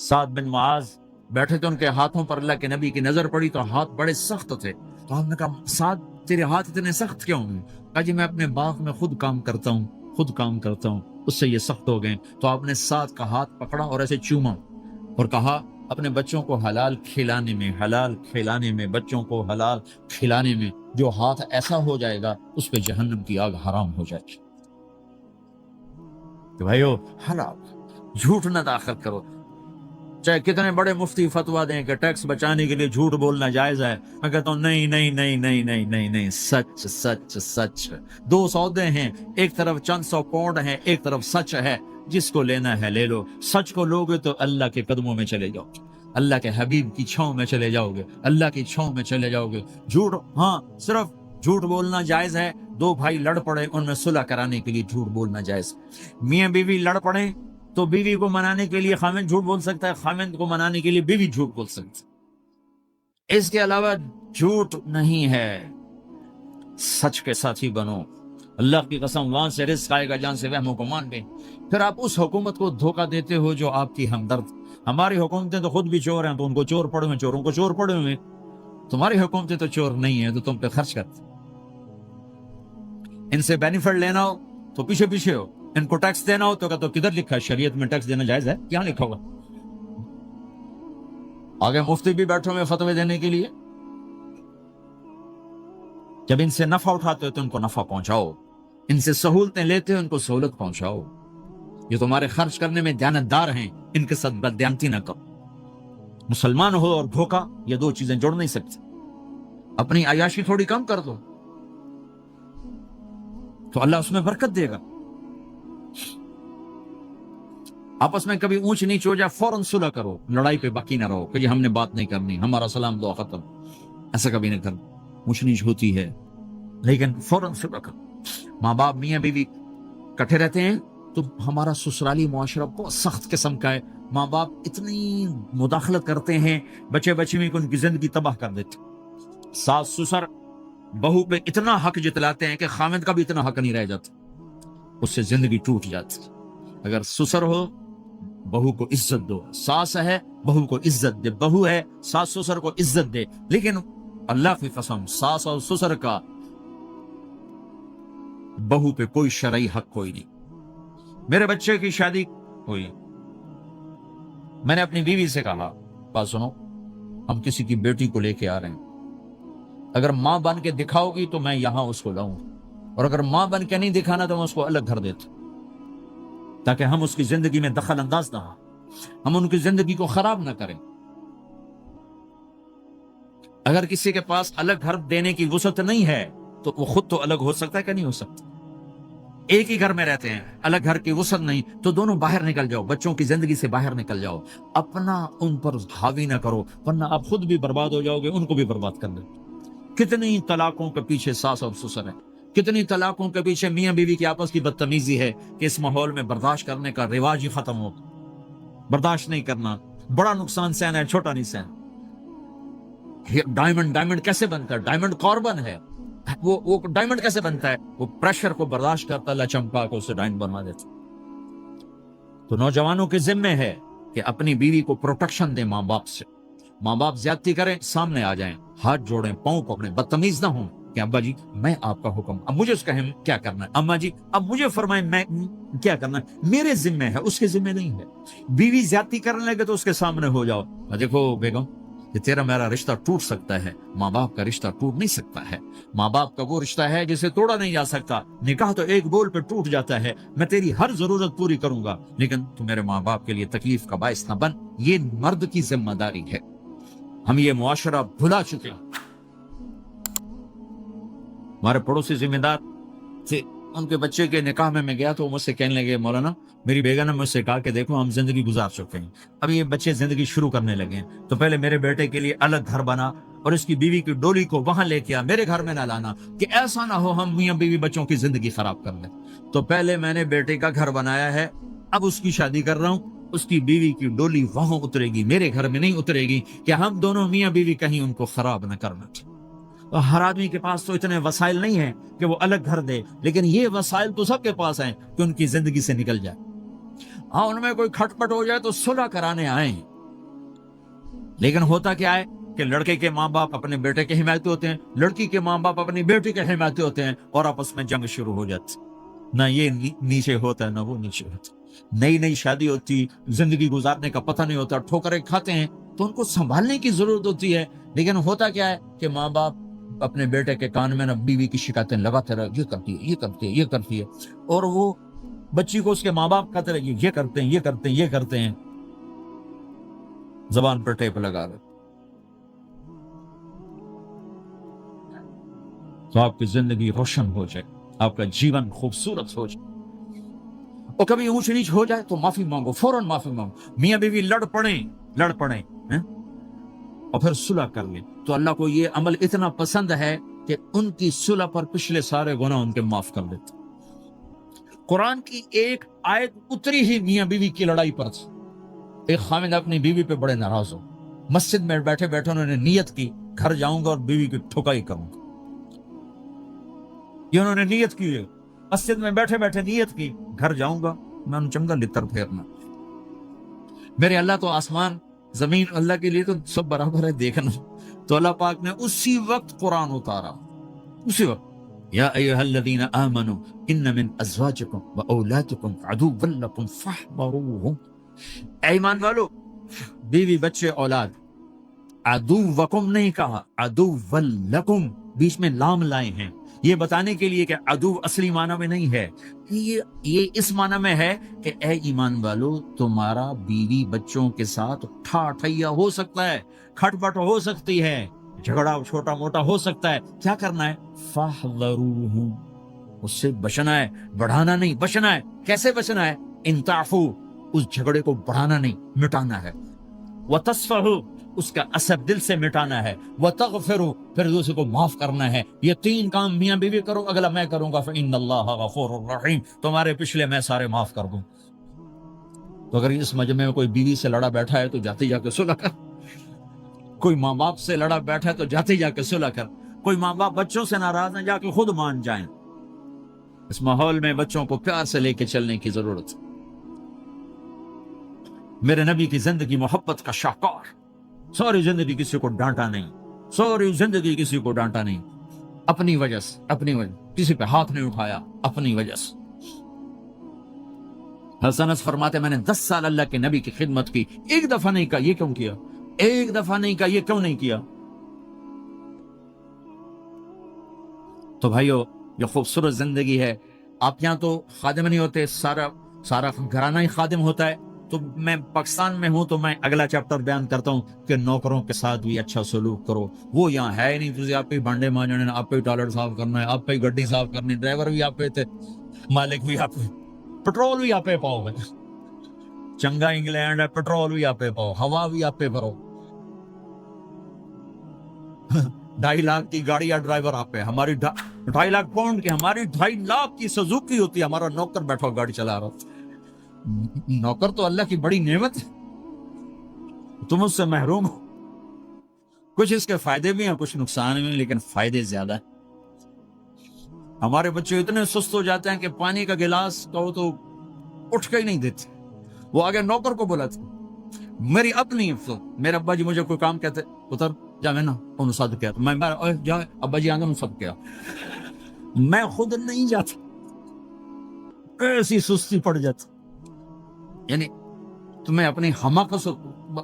سعد بن معاذ بیٹھے تھے, ان کے ہاتھوں پر اللہ کے نبی کی نظر پڑی تو ہاتھ بڑے سخت تھے. تو ہم نے کہا سعد تیرے ہاتھ اتنے سخت کیوں ہیں؟ کہا جی میں اپنے باغ میں خود کام کرتا ہوں, اس سے یہ سخت ہو گئے. تو آپ نے سعد کا ہاتھ پکڑا اور ایسے چوما اور کہا اپنے بچوں کو حلال کھلانے میں, بچوں کو حلال کھلانے میں جو ہاتھ ایسا ہو جائے گا اس پہ جہنم کی آگ حرام ہو جائے گی. کہ بھائیو حلال, جھوٹ نہ داخل کرو. چاہے کتنے بڑے مفتی فتوا دیں کہ ٹیکس بچانے کے لیے جھوٹ بولنا جائز ہے, میں کہتا ہوں نہیں, سچ. 2 سودے ہیں, ایک طرف چند 100 پاؤنڈ ہیں, ایک طرف سچ ہے. جس کو لینا ہے لے لو. سچ کو لوگے تو اللہ کے قدموں میں چلے جاؤ, اللہ کے حبیب کی چھاؤں میں چلے جاؤ گے, اللہ کی چھاؤں میں چلے جاؤ گے. جھوٹ, ہاں صرف جھوٹ بولنا جائز ہے. 2 بھائی لڑ پڑے, ان میں صلح کرانے کے لیے جھوٹ بولنا جائز. میاں بیوی لڑ پڑے تو بیوی کو منانے کے لیے خاوند جھوٹ بول سکتا ہے, خاوند کو منانے کے لیے بیوی جھوٹ بول سکتی ہے. اس کے علاوہ جھوٹ نہیں ہے. سچ کے ساتھی بنو. اللہ کی قسم وہاں سے رزق آئے گا جہاں سے وہم و گمان بھی. پھر آپ اس حکومت کو دھوکہ دیتے ہو جو آپ کی ہمدرد. ہماری حکومتیں تو خود بھی چور ہیں تو ان کو چور پڑے ہوئے, چوروں کو چور پڑے ہوئے. تمہاری حکومتیں تو چور نہیں ہیں تو تم پہ خرچ کرتے. ان سے بینیفٹ لینا ہو تو پیچھے ہو, ان کو ٹیکس دینا ہو تو کدھر لکھا ہے شریعت میں ٹیکس دینا جائز ہے؟ کیا لکھا ہوگا؟ آگے مفتی بھی بیٹھے ہوئے فتوے دینے کے لیے. جب ان سے نفع اٹھاتے ہو تو ان کو نفع پہنچاؤ, ان سے سہولتیں لیتے ہو ان کو سہولت پہنچاؤ. یہ تمہارے خرچ کرنے میں دیانتدار ہیں, ان کے ساتھ بددیانتی نہ کرو. مسلمان ہو اور دھوکا، یہ دو چیزیں جوڑ نہیں سکتے. اپنی عیاشی تھوڑی کم کر دو تو اللہ اس میں برکت دے گا. آپس میں کبھی اونچ نیچ ہو جائے فوراً صلح کرو، لڑائی پہ باقی نہ رہو کہ جی ہم نے بات نہیں کرنی، ہمارا سلام دعا ختم. ایسا کبھی نہیں کرنا. اونچ نیچ ہوتی ہے لیکن فوراً صلح کرو. ماں باپ میاں بیوی کٹھے رہتے ہیں تو ہمارا سسرالی معاشرہ بہت سخت قسم کا ہے. ماں باپ اتنی مداخلت کرتے ہیں، بچے بچے میں ان کی زندگی تباہ کر دیتے. ساس سسر بہو پہ اتنا حق جتلاتے ہیں کہ خامد کا بھی اتنا حق نہیں رہ جاتا، اس سے زندگی ٹوٹ جاتی. اگر سسر ہو بہو کو عزت دو، ساس ہے بہو کو عزت دے، بہو ہے ساس سسر کو عزت دے. لیکن اللہ کی قسم ساس اور سسر کا بہو پہ کوئی شرعی حق کوئی نہیں. میرے بچے کی شادی ہوئی، میں نے اپنی بیوی سے کہا بات سنو، ہم کسی کی بیٹی کو لے کے آ رہے ہیں، اگر ماں بن کے دکھاؤ گی تو میں یہاں اس کو لاؤں، اور اگر ماں بن کے نہیں دکھانا تو میں اس کو الگ گھر دیتا، تاکہ ہم اس کی زندگی میں دخل انداز نہ ہوں، ہم ان کی زندگی کو خراب نہ کریں. اگر کسی کے پاس الگ گھر دینے کی وسعت نہیں ہے تو وہ خود تو الگ ہو سکتا ہے کہ نہیں ہو سکتا. ایک ہی گھر میں رہتے ہیں، الگ گھر کی وسعت نہیں تو دونوں باہر نکل جاؤ، بچوں کی زندگی سے باہر نکل جاؤ. اپنا ان پر حاوی نہ کرو ورنہ آپ خود بھی برباد ہو جاؤ گے، ان کو بھی برباد کر دیں. کتنی طلاقوں کے پیچھے ساس اور سسر ہے، کتنی طلاقوں کے پیچھے میاں بیوی کی آپس کی بدتمیزی ہے کہ اس ماحول میں برداشت کرنے کا رواج ہی ختم ہو. برداشت نہیں کرنا، بڑا نقصان سہنا ہے، چھوٹا نہیں سہنا. ڈائمنڈ کیسے بنتا ہے؟ ڈائمنڈ کاربن ہے. وہ ڈائمنڈ کیسے بنتا ہے؟ وہ پریشر کو برداشت کرتا ہے، اللہ چمکا کو اسے ڈائمنڈ بنوا دیتا. تو نوجوانوں کے ذمے ہے کہ اپنی بیوی کو پروٹیکشن دیں ماں باپ سے. ماں باپ زیادتی کریں سامنے آ جائیں، ہاتھ جوڑیں، پاؤں پکڑیں، بدتمیز نہ ہوں کہ ابا جی میں آپ کا حکم، اب مجھے اس کا کیا کرنا ہے، اما جی اب مجھے فرمائیں میں کیا کرنا ہے، میرے ذمے ہے، اس کے ذمے نہیں ہے. بیوی زیادتی کرنے لگے تو اس کے سامنے ہو جاؤ، دیکھو بیگم کہ تیرا میرا رشتہ ٹوٹ سکتا ہے، ماں باپ کا رشتہ ٹوٹ نہیں سکتا ہے. ماں باپ کا وہ رشتہ ہے جسے توڑا نہیں جا سکتا. نکاح تو ایک بول پہ ٹوٹ جاتا ہے. میں تیری ہر ضرورت پوری کروں گا لیکن تو میرے ماں باپ کے لیے تکلیف کا باعث نہ بن. یہ مرد کی ذمہ داری ہے. ہم یہ معاشرہ بھلا چکے ہیں. ہمارے پڑوسی ذمہ دار تھے، ان کے بچے کے نکاح میں گیا تو مجھ سے کہنے لگے مولانا میری بیگم نے مجھ سے کہا کہ دیکھو ہم زندگی گزار چکے ہیں، اب یہ بچے زندگی شروع کرنے لگے ہیں، تو پہلے میرے بیٹے کے لیے الگ گھر بنا اور اس کی بیوی کی ڈولی کو وہاں لے کے آ، میرے گھر میں نہ لانا کہ ایسا نہ ہو ہم میاں بیوی بچوں کی زندگی خراب کر لیں. تو پہلے میں نے بیٹے کا گھر بنایا ہے، اب اس کی شادی کر رہا ہوں، اس کی بیوی کی ڈولی وہاں اترے گی، میرے گھر میں نہیں اترے گی کہ ہم دونوں میاں بیوی کہیں ان کو خراب نہ کرنا. ہر آدمی کے پاس تو اتنے وسائل نہیں ہیں کہ وہ الگ گھر دے، لیکن یہ وسائل تو سب کے پاس ہیں کہ ان کی زندگی سے نکل جائے. ہاں ان میں کوئی کھٹ پٹ ہو جائے تو صلح کرانے آئیں، لیکن ہوتا کیا ہے کہ لڑکے کے ماں باپ اپنے بیٹے کے حمایتی ہوتے ہیں، لڑکی کے ماں باپ اپنی بیٹی کے حمایتی ہوتے ہیں اور آپس میں جنگ شروع ہو جاتی. نہ یہ نیچے ہوتا ہے نہ وہ نیچے ہوتا. نئی شادی ہوتی، زندگی گزارنے کا پتہ نہیں ہوتا، ٹھوکریں کھاتے ہیں تو ان کو سنبھالنے کی ضرورت ہوتی ہے. لیکن ہوتا کیا ہے کہ ماں باپ اپنے بیٹے کے کان میں نہ بیوی کی شکایتیں لگاتے رہے، یہ کرتی ہے یہ کرتی ہے یہ کرتی ہے، اور وہ بچی کو اس کے ماں باپ کہتے رہے یہ کرتے ہیں یہ کرتے ہیں یہ کرتے ہیں، زبان پر ٹیپ لگا رہے. تو آپ کی زندگی روشن ہو جائے، آپ کا جیون خوبصورت ہو جائے. اور کبھی اونچ نیچ ہو جائے تو معافی مانگو، فوراً معافی مانگو. میاں بیوی لڑ پڑیں اور پھر صلح کر لیں تو اللہ کو یہ عمل اتنا پسند ہے کہ ان کی صلح پر پچھلے سارے گناہ ان کے معاف کر دیتے. قرآن کی ایک آیت اتری ہی میاں بیوی کی لڑائی پر تھی. ایک خامد اپنی بیوی پہ بڑے ناراض ہو، مسجد میں بیٹھے بیٹھے انہوں نے نیت کی گھر جاؤں گا اور بیوی کی ٹھکائی کروں گا. یہ انہوں نے نیت کی ہے، مسجد میں بیٹھے بیٹھے نیت کی گھر جاؤں گا میں ان چنگا لتر پھیرنا. میرے اللہ تو آسمان زمین اللہ کے لیے تو سب برابر ہے دیکھنا. تو اللہ پاک نے اسی وقت قرآن اتارا، اسی وقت یا ایھا الذین آمنوا ان من ازواجکم واولادکم عدوا لکم فاحذروہم. اے ایمان والو، بیوی بچے اولاد، عدوکم نہیں کہا، عدوا لکم، بیچ میں لام لائے ہیں یہ بتانے کے لیے کہ عدو اصلی معنی میں نہیں ہے، یہ اس معنی میں ہے کہ اے ایمان والو، تمہارا بیوی بچوں کے ساتھ ٹھیا ہو سکتا ہے، کھٹ پٹ ہو سکتی ہے، جھگڑا چھوٹا موٹا ہو سکتا ہے، کیا کرنا ہے؟ فاحذروہم، اس سے بچنا ہے، بڑھانا نہیں، بچنا ہے۔ کیسے بچنا ہے؟ ان تعفو، اس جھگڑے کو بڑھانا نہیں، مٹانا ہے، وتصفحوا، اس کا اثر دل سے مٹانا ہے، وتغفروا، پھر دوسرے کو معاف کرنا ہے۔ یہ تین کام میاں بیوی کرو، اگلا میں کروں گا، فإن اللہ غفور الرحیم، تمہارے پچھلے میں سارے معاف کر دوں۔ تو اگر اس مجمع میں کوئی بیوی سے لڑا بیٹھا ہے تو جاتے جا کے صلح کر، کوئی ماں باپ سے لڑا بیٹھا ہے تو جاتے جا کے صلح کر، کوئی ماں باپ بچوں سے ناراض ہیں، جا کے خود مان جائیں۔ اس ماحول میں بچوں کو پیار سے لے کے چلنے کی ضرورت ہے۔ میرے نبی کی زندگی محبت کا شاہکار، ساری زندگی کسی کو ڈانٹا نہیں، ساری زندگی کسی کو ڈانٹا نہیں، اپنی وجہ سے، اپنی وجہ، کسی پہ ہاتھ نہیں اٹھایا، اپنی وجہ سے۔ حسن انس فرماتے میں نے 10 سال اللہ کے نبی کی خدمت کی، ایک دفعہ نہیں کہا یہ کیوں کیا، ایک دفعہ نہیں کہا یہ کیوں نہیں کیا۔ تو بھائیو، یہ خوبصورت زندگی ہے۔ آپ یہاں تو خادم نہیں ہوتے، سارا گھرانہ ہی خادم ہوتا ہے۔ تو میں پاکستان میں ہوں تو میں اگلا چیپٹر بیان کرتا ہوں کہ نوکروں کے ساتھ بھی اچھا سلوک کرو۔ وہ یہاں ہے ہی نہیں، تجھے آپ پہ بانڈے مانجنے، آپ پہ ٹوائلٹ صاف کرنا ہے، آپ پہ گڈی صاف کرنی، ڈرائیور بھی آپ پہ تھے، مالک بھی آپ پہ، پٹرول بھی آپ پہ پاؤ گے، چنگا انگلینڈ ہے، پٹرول بھی آپ پہ پاؤ، ہوا بھی آپ پہ بھرو، 2.5 لاکھ کی گاڑی یا ڈرائیور آپ پہ، ہماری 2.5 لاکھ پاؤنڈ کی، ہماری 2.5 لاکھ کی سزوکی ہوتی ہے، ہمارا نوکر بیٹھا گاڑی چلا رہا۔ نوکر تو اللہ کی بڑی نعمت ہے، تم اس سے محروم ہو۔ کچھ اس کے فائدے بھی ہیں، کچھ نقصان بھی ہیں، لیکن فائدے زیادہ ہیں۔ ہمارے بچے اتنے سست ہو جاتے ہیں کہ پانی کا گلاس کہو تو اٹھ کے ہی نہیں دیتے، وہ آگے نوکر کو بلاتے۔ میری اپنی میرے ابا جی مجھے کوئی کام کہتے، اتر جا، میں نا انہوں ساتھ کیا، میں جا ابا جی آگے انہوں سب کیا، میں خود نہیں جاتا، ایسی سستی پڑ جاتی۔ یعنی تمہیں اپنی حماقت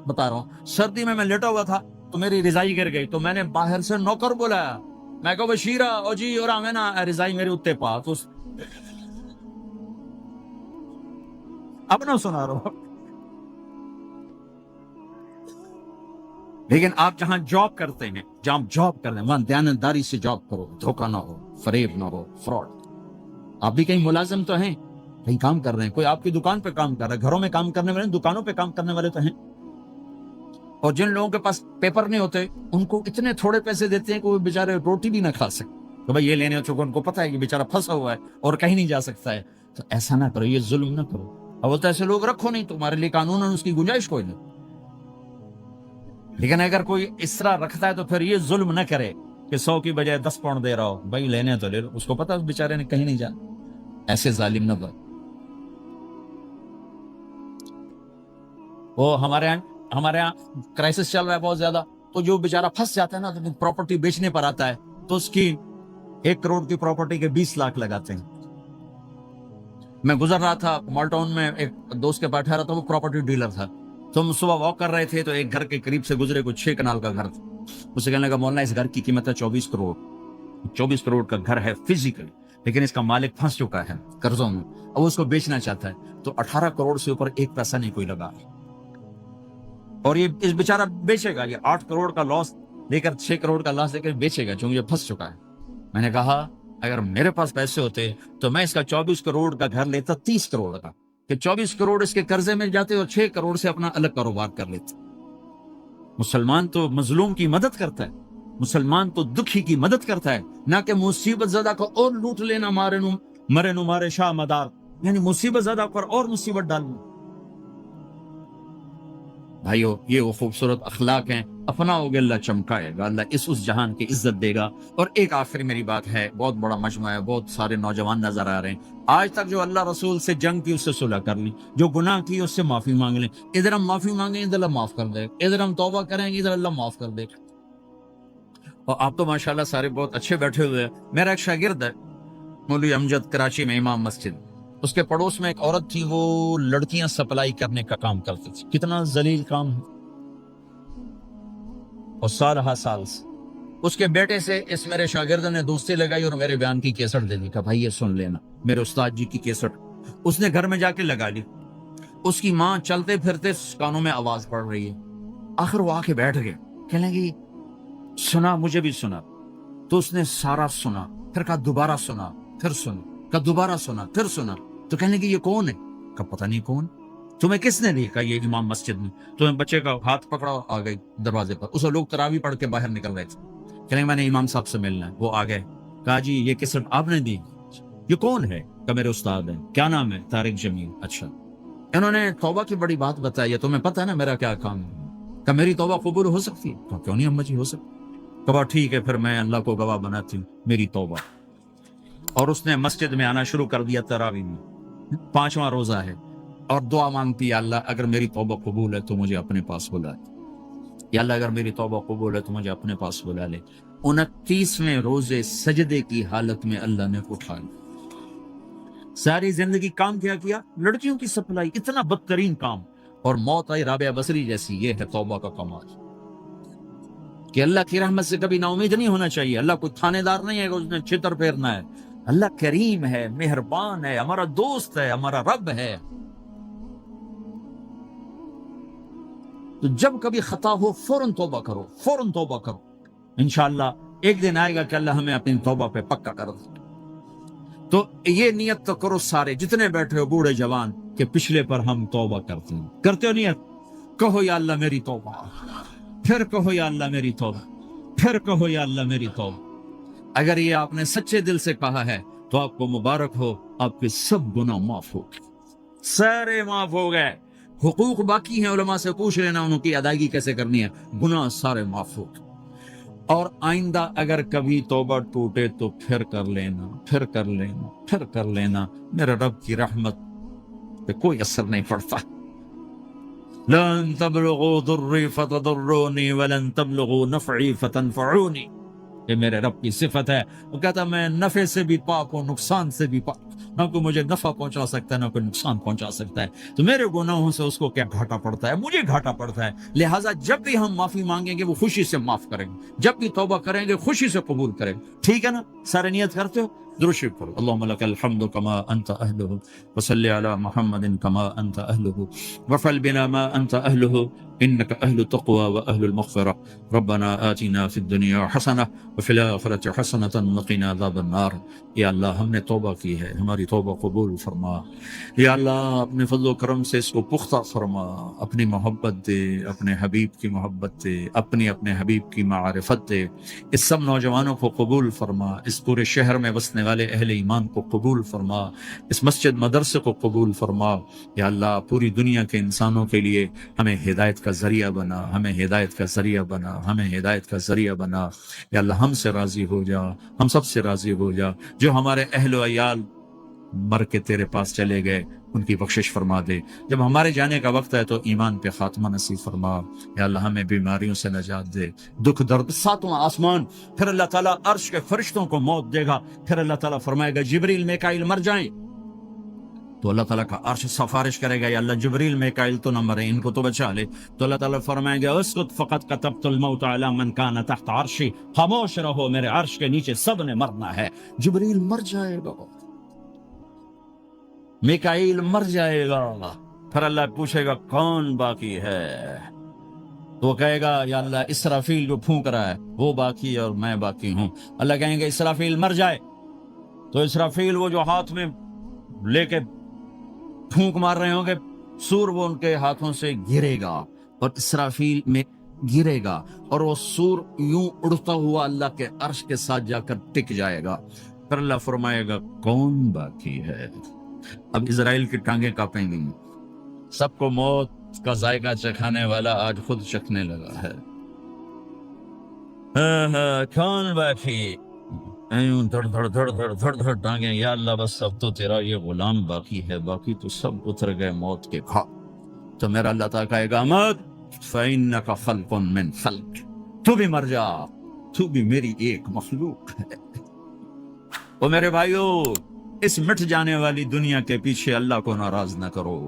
بتا رہا ہوں، سردی میں لیٹا ہوا تھا تو میری رضائی گر گئی، تو میں نے باہر سے نوکر بلایا، میں کہا بشیرہ او جی اور آمینہ، رضائی میری اتنے پا، تو اپنا سنا رہا ہوں۔ لیکن آپ جہاں جاب کرتے ہیں، جہاں جاب کرتے ہیں وہاں دیانتداری سے جاب کرو، دھوکہ نہ ہو، فریب نہ ہو، فراڈ۔ آپ بھی کہیں ملازم تو ہیں، کہیں کام کر رہے ہیں، کوئی آپ کی دکان پہ کام کر رہا ہے، گھروں میں کام کرنے والے، دکانوں پہ کام کرنے والے تو ہیں۔ اور جن لوگوں کے پاس پیپر نہیں ہوتے ان کو اتنے تھوڑے پیسے دیتے ہیں کہ وہ بیچارے روٹی بھی نہ کھا سکتے، تو بھائی یہ لینے چونکہ ان کو پتا ہے کہ بیچارہ پھنسا ہوا ہے اور کہیں نہیں جا سکتا ہے۔ تو ایسا نہ کرو، یہ ظلم نہ کرو۔ اب بولتا ہے ایسے لوگ رکھو نہیں، تمہارے لیے قانون اس کی گنجائش کوئی نہیں۔ لیکن اگر کوئی اس طرح رکھتا ہے تو پھر یہ ظلم نہ کرے کہ 100 کی بجائے 10 پاؤنڈ دے رہا ہو، بھائی لینے تو لے لو، اس کو پتا اس بیچارے نے کہیں نہیں جانا، ایسے ظالم نہ بن۔ وہ ہمارے یہاں کرائسس چل رہا ہے بہت زیادہ، تو جو بیچارہ پھنس جاتا ہے نا، تو پراپرٹی بیچنے پر آتا ہے تو اس کی 1 کروڑ کی پراپرٹی کے 20 لاکھ لگاتے ہیں۔ میں گزر رہا تھا مال ٹاؤن میں، ایک دوست کے پاس ٹھہرا تھا، وہ پراپرٹی ڈیلر تھا، تو ہم صبح واک کر رہے تھے تو ایک گھر کے قریب سے گزرے، کچھ 6 کنال کا گھر تھا۔ اسے کہنے لگا مولانا اس گھر کی قیمت ہے 24 کروڑ، 24 کروڑ کا گھر ہے فزیکل، لیکن اس کا مالک پھنس چکا ہے قرضوں میں، اب اس کو بیچنا چاہتا ہے، تو 18 کروڑ سے اوپر ایک پیسہ نہیں کوئی لگا، اور یہ اس بیچارہ بیچے گا، یہ 8 کروڑ کا لاس لے کر، 6 کروڑ کا لاس لے کر بیچے گا، چونکہ یہ پھنس چکا ہے۔ میں نے کہا اگر میرے پاس پیسے ہوتے تو میں اس کا 24 کروڑ کا گھر لیتا 30 کروڑ کا، کہ 24 کروڑ اس کے قرضے میں جاتے اور 6 کروڑ سے اپنا الگ کاروبار کر لیتے۔ مسلمان تو مظلوم کی مدد کرتا ہے، مسلمان تو دکھی کی مدد کرتا ہے، نہ کہ مصیبت زدہ کو اور لوٹ لینا، مرے نو مارے شاہ مدار، یعنی مصیبت زدہ پر اور مصیبت ڈالنا۔ بھائیو، یہ وہ خوبصورت اخلاق ہیں، اپناؤ گے اللہ چمکائے گا، اللہ اس جہان کی عزت دے گا۔ اور ایک آخری میری بات ہے، بہت بڑا مجمع ہے، بہت سارے نوجوان نظر آ رہے ہیں، آج تک جو اللہ رسول سے جنگ کی اس سے صلح کر لی، جو گناہ کی اس سے معافی مانگ لیں، ادھر ہم معافی مانگیں ادھر اللہ معاف کر دے، ادھر ہم توبہ کریں گے ادھر اللہ معاف کر دے۔ اور آپ تو ماشاءاللہ سارے بہت اچھے بیٹھے ہوئے ہیں۔ میرا ایک شاگرد ہے مولوی امجد، کراچی میں امام مسجد، اس کے پڑوس میں ایک عورت تھی، وہ لڑکیاں سپلائی کرنے کا کام کرتی تھی، کتنا ذلیل کام ہے، اور سال سے اس کے بیٹے سے اس میرے شاگرد نے دوستی لگائی اور میرے بیان کی کیسٹ دے دی کہ بھائی یہ سن لینا میرے استاد جی کی کیسٹ. اس نے گھر میں جا کے لگا لی. اس کی ماں چلتے پھرتے کانوں میں آواز پڑ رہی ہے. آخر وہ آ کے بیٹھ گئے, کہنے لگی سنا, مجھے بھی سنا. تو اس نے سارا سنا, پھر کہا دوبارہ سنا, پھر سنا, کہا دوبارہ سنا, پھر سنا. تو کہنے لگی یہ کون ہے؟ کہا پتہ نہیں کون. تمہیں کس نے دیکھا؟ یہ امام مسجد میں. تو بچے کا ہاتھ پکڑا اور آ گئی دروازے پر. اسے لوگ تراویح پڑھ کے باہر نکل رہے تھے. کہنے میں نے امام صاحب سے ملنا ہے. وہ آ گئے, کہا جی یہ کیسٹ آپ نے دی؟ یہ کون ہے؟ کہ میرے استاد ہیں. کیا نام ہے؟ طارق جمیل. اچھا. انہوں نے توبہ کی بڑی بات بتائی ہے, تمہیں پتہ ہے نا میرا کیا کام ہے؟ کہ میری توبہ قبول ہو سکتی ہے؟ تو کیوں نہیں اماں جی ہو سکتی. کہا ٹھیک ہے پھر میں اللہ کو گواہ بناتی ہوں میری توبہ. اور اس نے مسجد میں آنا شروع کر دیا تراویح میں. 5واں روزہ ہے اور دعا مانگتی ہے اللہ اگر میری توبہ قبول ہے تو مجھے اپنے پاس بلا لے. یا اللہ اگر میری توبہ قبول ہے تو مجھے اپنے پاس بلا لے. 29ویں روزے سجدے کی حالت میں اللہ نے اٹھا لیا. ساری زندگی کام کیا؟ لڑکیوں کی سپلائی, اتنا بدترین کام. اور موت آئی رابعہ بصری جیسی. یہ ہے توبہ کا کمال کہ اللہ کی رحمت سے کبھی نا امید نہیں ہونا چاہیے. اللہ کوئی تھانے دار نہیں ہے کہ اس نے چھتر پھیرنا ہے. اللہ کریم ہے, مہربان ہے, ہمارا دوست ہے, ہمارا رب ہے. تو جب کبھی خطا ہو فوراً توبہ کرو, فوراً توبہ کرو. انشاءاللہ ایک دن آئے گا کہ اللہ ہمیں اپنی توبہ پہ پکا کر دے. تو یہ نیت تو کرو سارے جتنے بیٹھے ہو بوڑھے جوان کہ پچھلے پر ہم توبہ کرتے ہیں. کرتے ہو نیت؟ کہو یا اللہ میری توبہ, پھر کہو یا اللہ میری توبہ, پھر کہو یا اللہ میری توبہ. اگر یہ آپ نے سچے دل سے کہا ہے تو آپ کو مبارک ہو, آپ کے سب گناہ معاف ہو گئے, سارے معاف ہو گئے. حقوق باقی ہیں, علماء سے پوچھ لینا ان کی ادائیگی کیسے کرنی ہے. گناہ سارے معاف ہو گئے. اور آئندہ اگر کبھی توبہ ٹوٹے تو پھر کر لینا, پھر کر لینا, پھر کر لینا. میرے رب کی رحمت پہ کوئی اثر نہیں پڑتا. لن تبلغوا ضری فتضرونی ولن تبلغوا نفعی فتنفعونی. یہ میرے رب کی صفت ہے. وہ کہتا میں نفع سے بھی پاک ہوں, نقصان سے بھی پاک. نہ کوئی مجھے نفع پہنچا سکتا ہے, نہ کوئی نقصان پہنچا سکتا ہے. تو میرے گناہوں سے اس کو کیا گھاٹا پڑتا ہے؟ مجھے گھاٹا پڑتا ہے. لہٰذا جب بھی ہم معافی مانگیں گے وہ خوشی سے معاف کریں گے, جب بھی توبہ کریں گے خوشی سے قبول کریں گے. ٹھیک ہے نا؟ سارے نیت کرتے ہو؟ درود شریف پڑھو. اللهم لك الحمد كما انت اهله وصل على محمد كما انت اهله وفعل بنا ما انت اهله انك اهل التقوى واهل المغفرة. ربنا آتنا في الدنيا حسنة وفي الآخرة حسنة وقنا عذاب النار. یا اللہ ہم نے توبہ کی ہے, ہماری توبہ قبول فرما. یا اللہ اپنے فضل و کرم سے اس کو پختہ فرما, اپنی محبت دے, اپنے حبیب کی محبت دے, اپنے حبیب کی معرفت دے. اس سب نوجوانوں کو قبول فرما, اس پورے شہر میں بسنے والے اہل ایمان کو قبول فرما, اس مسجد مدرسے کو قبول فرما. یا اللہ پوری دنیا کے انسانوں کے لیے ہمیں ہدایت کا ذریعہ بنا, ہمیں ہدایت کا ذریعہ بنا, ہمیں ہدایت کا ذریعہ بنا. یا اللہ ہم سے راضی ہو جا, ہم سب سے راضی ہو جا. جو ہمارے اہل و عیال مر کے تیرے پاس چلے گئے ان کی بخشش فرما دے. جب ہمارے جانے کا وقت ہے تو ایمان پہ خاتمہ نصیب فرما. یا اللہ ہمیں بیماریوں سے نجات دے, دکھ درد. 7واں آسمان, پھر اللہ تعالیٰ عرش کے فرشتوں کو موت دے گا. پھر اللہ تعالیٰ فرمائے گا جبریل میکائیل مر جائیں, تو اللہ تعالیٰ کا عرش سفارش کرے گا یا اللہ جبریل میکائیل تو نہ مرے, ان کو تو بچا لے. تو اللہ تعالیٰ فرمائے گا اسکت فقط کتبت الموت علی من کان تحت عرشی, خاموش رہو میرے عرش کے نیچے سب نے مرنا ہے. جبریل مر جائے گا, میکائیل مر جائے گا. پھر اللہ پوچھے گا کون باقی ہے, تو وہ کہے گا یا اللہ اسرافیل جو پھونک رہا ہے وہ باقی اور میں باقی ہوں. اللہ کہیں گے اسرافیل مر جائے, تو اسرافیل وہ جو ہاتھ میں لے کے پھونک مار رہے ہوں گے سور, وہ ان کے ہاتھوں سے گرے گا اور اسرافیل میں گرے گا, اور وہ سور یوں اڑتا ہوا اللہ کے عرش کے ساتھ جا کر ٹک جائے گا. پھر اللہ فرمائے گا کون باقی ہے. اب اسرائیل کی ٹانگیں کانپیں گی. سب کو موت کا ذائقہ چکھانے والا آج خود چکھنے لگا ہے. کون باقی؟ دھڑ دھڑ دھڑ دھڑ دھڑ دھڑ ٹانگیں. یا اللہ بس اب تو تیرا یہ غلام باقی ہے, باقی تو سب اتر گئے موت کے گھاٹ. تو میرا اللہ تعالیٰ کہے گا مت فَإِنَّكَ خَلْقٌ مِّن خَلْقِ, تو بھی مر جا, تو بھی میری ایک مخلوق ہے. او میرے بھائیو, اس مٹ جانے والی دنیا کے پیچھے اللہ کو ناراض نہ کرو.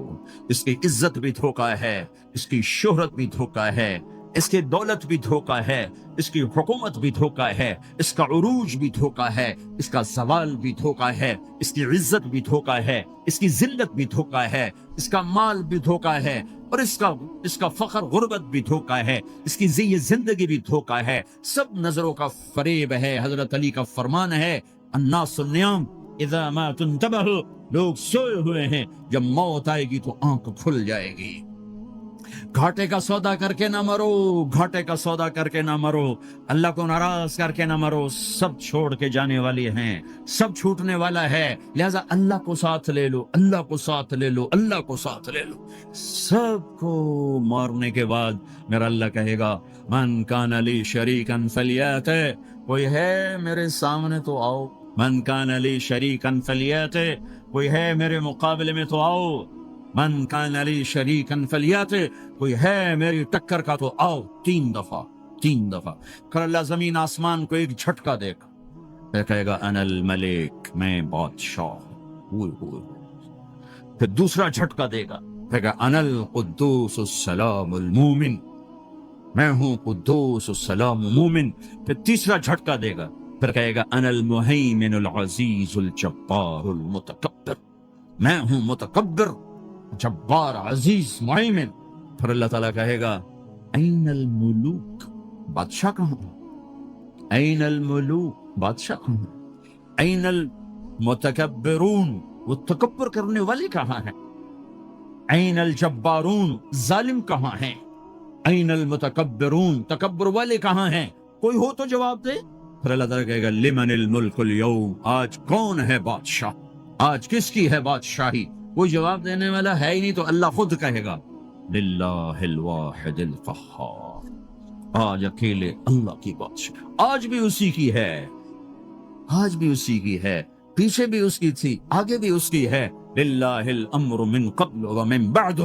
اس کی عزت بھی دھوکہ ہے, اس کی شہرت بھی دھوکہ ہے. اس کی دولت بھی دھوکہ ہے، اس کی حکومت بھی دھوکہ ہے، اس کا عروج بھی دھوکہ ہے، اس کا زوال بھی دھوکہ ہے، اس کی عزت بھی دھوکہ ہے، اس کی ذلت بھی دھوکہ ہے، اس کا مال بھی دھوکہ ہے، اور اس کا فخر غربت بھی دھوکہ ہے، اس کی زندگی بھی دھوکہ ہے، سب نظروں کا فریب ہے۔ حضرت علی کا فرمان ہے الناس النیام اذا ما تنتبہ، لوگ سوئے ہوئے ہیں، جب موت آئے گی تو آنکھ کھل جائے گی۔ گھاٹے کا سودا کر کے نہ مرو، گھاٹے کا سودا کر کے نہ مرو، اللہ کو ناراض کر کے نہ مرو، سب چھوڑ کے جانے والی ہیں، سب چھوٹنے والا ہے، لہذا اللہ کو ساتھ لے لو، اللہ کو ساتھ لے لو، اللہ کو ساتھ لے لو۔ سب کو مارنے کے بعد میرا اللہ کہے گا من کان لی شریکا فلیات، کوئی ہے میرے سامنے تو آؤ، من کان لی شریکا فلیات، کوئی ہے میرے مقابلے میں تو آؤ، من کان لی شریکا فلیات، کوئی ہے میری ٹکر کا تو آؤ۔ تین دفعہ پھر اللہ زمین آسمان کو ایک جھٹکا دے گا، پھر کہے گا انا الملک، میں بادشاہ ہوں۔ پھر دوسرا جھٹکا دے گا، پھر کہے گا انا القدوس السلام المومن، میں ہوں قدوس السلام مومن۔ پھر تیسرا جھٹکا دے گا، پھر کہے گا انا المہیمن العزیز الجبار المتکبر، میں ہوں متکبر، جبار، عزیز، مہیمن۔ پھر اللہ تعالیٰ کہے گا این الملوک، بادشاہ کہاں ہے؟ این الملوک، بادشاہ کہاں ہے؟ این المتکبرون، وہ تکبر کرنے والے کہاں ہیں؟ این الجبارون، ظالم کہاں ہیں؟ این المتکبرون، تکبر والے کہاں ہیں؟ کوئی ہو تو جواب دے۔ پھر اللہ تعالیٰ کہے گا لمن الملک اليوم، آج کون ہے بادشاہ، آج کس کی ہے بادشاہی؟ کوئی جواب دینے والا ہے ہی نہیں، تو اللہ خود کہے گا للہ الواحد القہار، آج اکیلے اللہ کی بادشاہ، آج بھی اسی کی ہے، آج بھی اسی کی ہے، پیچھے بھی اس کی تھی، آگے بھی اس کی ہے۔ للہ الامر من قبل ومن بعد،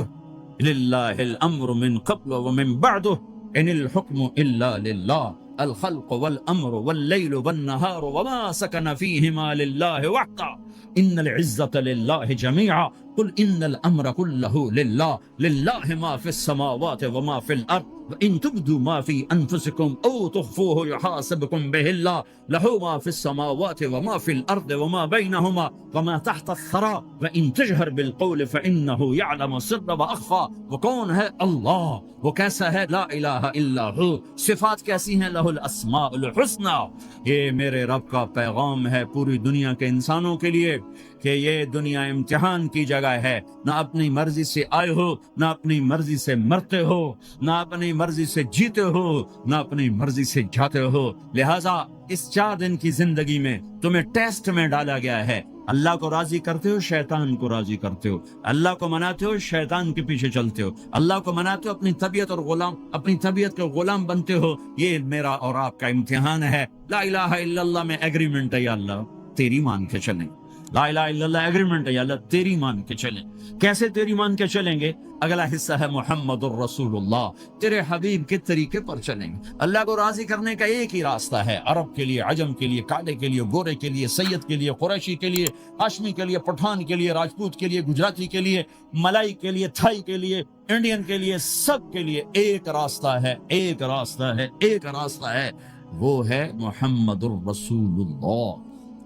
للہ الامر من قبل ومن بعد، ان الحکم الا للہ، الخلق والامر واللیل والنہار وما سکن فیہما للہ وحدہ، ان العزة للہ جميعا، قل ان الامر كله للہ، للہ ما فی السماوات وما فی الارض، وان تبدوا ما فی انفسکم او تخفوه یحاسبکم به اللہ، له ما فی السماوات وما فی الارض وما بینهما وما تحت الثرى، وان تجہر بالقول فانه يعلم السر واخفى۔ وہ کون ہے؟ اللہ۔ وہ کیسا ہے؟ لا الہ الا ہو۔ صفات کیسی ہیں؟ لہ الاسماء الحسنى۔ یہ میرے رب کا پیغام ہے پوری دنیا کے انسانوں کے لیے کہ یہ دنیا امتحان کی جگہ ہے، نہ اپنی مرضی سے آئے ہو، نہ اپنی مرضی سے مرتے ہو، نہ اپنی مرضی سے جیتے ہو، نہ اپنی مرضی سے جاتے ہو۔ لہٰذا اس 4 دن کی زندگی میں تمہیں ٹیسٹ میں ڈالا گیا ہے۔ اللہ کو راضی کرتے ہو، شیطان کو راضی کرتے ہو، اللہ کو مناتے ہو، شیطان کے پیچھے چلتے ہو، اللہ کو مناتے ہو، اپنی طبیعت اپنی طبیعت کے غلام بنتے ہو۔ یہ میرا اور آپ کا امتحان ہے۔ لا الہ الا اللہ میں ایگریمنٹ ہے، یا اللہ تیری مان کے چلیں۔ لا الہ الا اللہ ایگریمنٹ ہے، یا اللہ تیری مان کے چلیں۔ کیسے تیری مان کے چلیں گے؟ اگلا حصہ ہے محمد الرسول اللہ، تیرے حبیب کے طریقے پر چلیں گے۔ اللہ کو راضی کرنے کا ایک ہی راستہ ہے، عرب کے لیے، عجم کے لیے، کالے کے لیے، گورے کے لیے، سید کے لیے، قریشی کے لیے، ہاشمی کے لیے، پٹھان کے لیے، راجپوت کے لیے، گجراتی کے لیے، ملائی کے لیے، تھائی کے لیے، انڈین کے لیے، سب کے لیے ایک راستہ ہے، ایک راستہ ہے، ایک راستہ ہے، وہ ہے محمد الرسول اللہ۔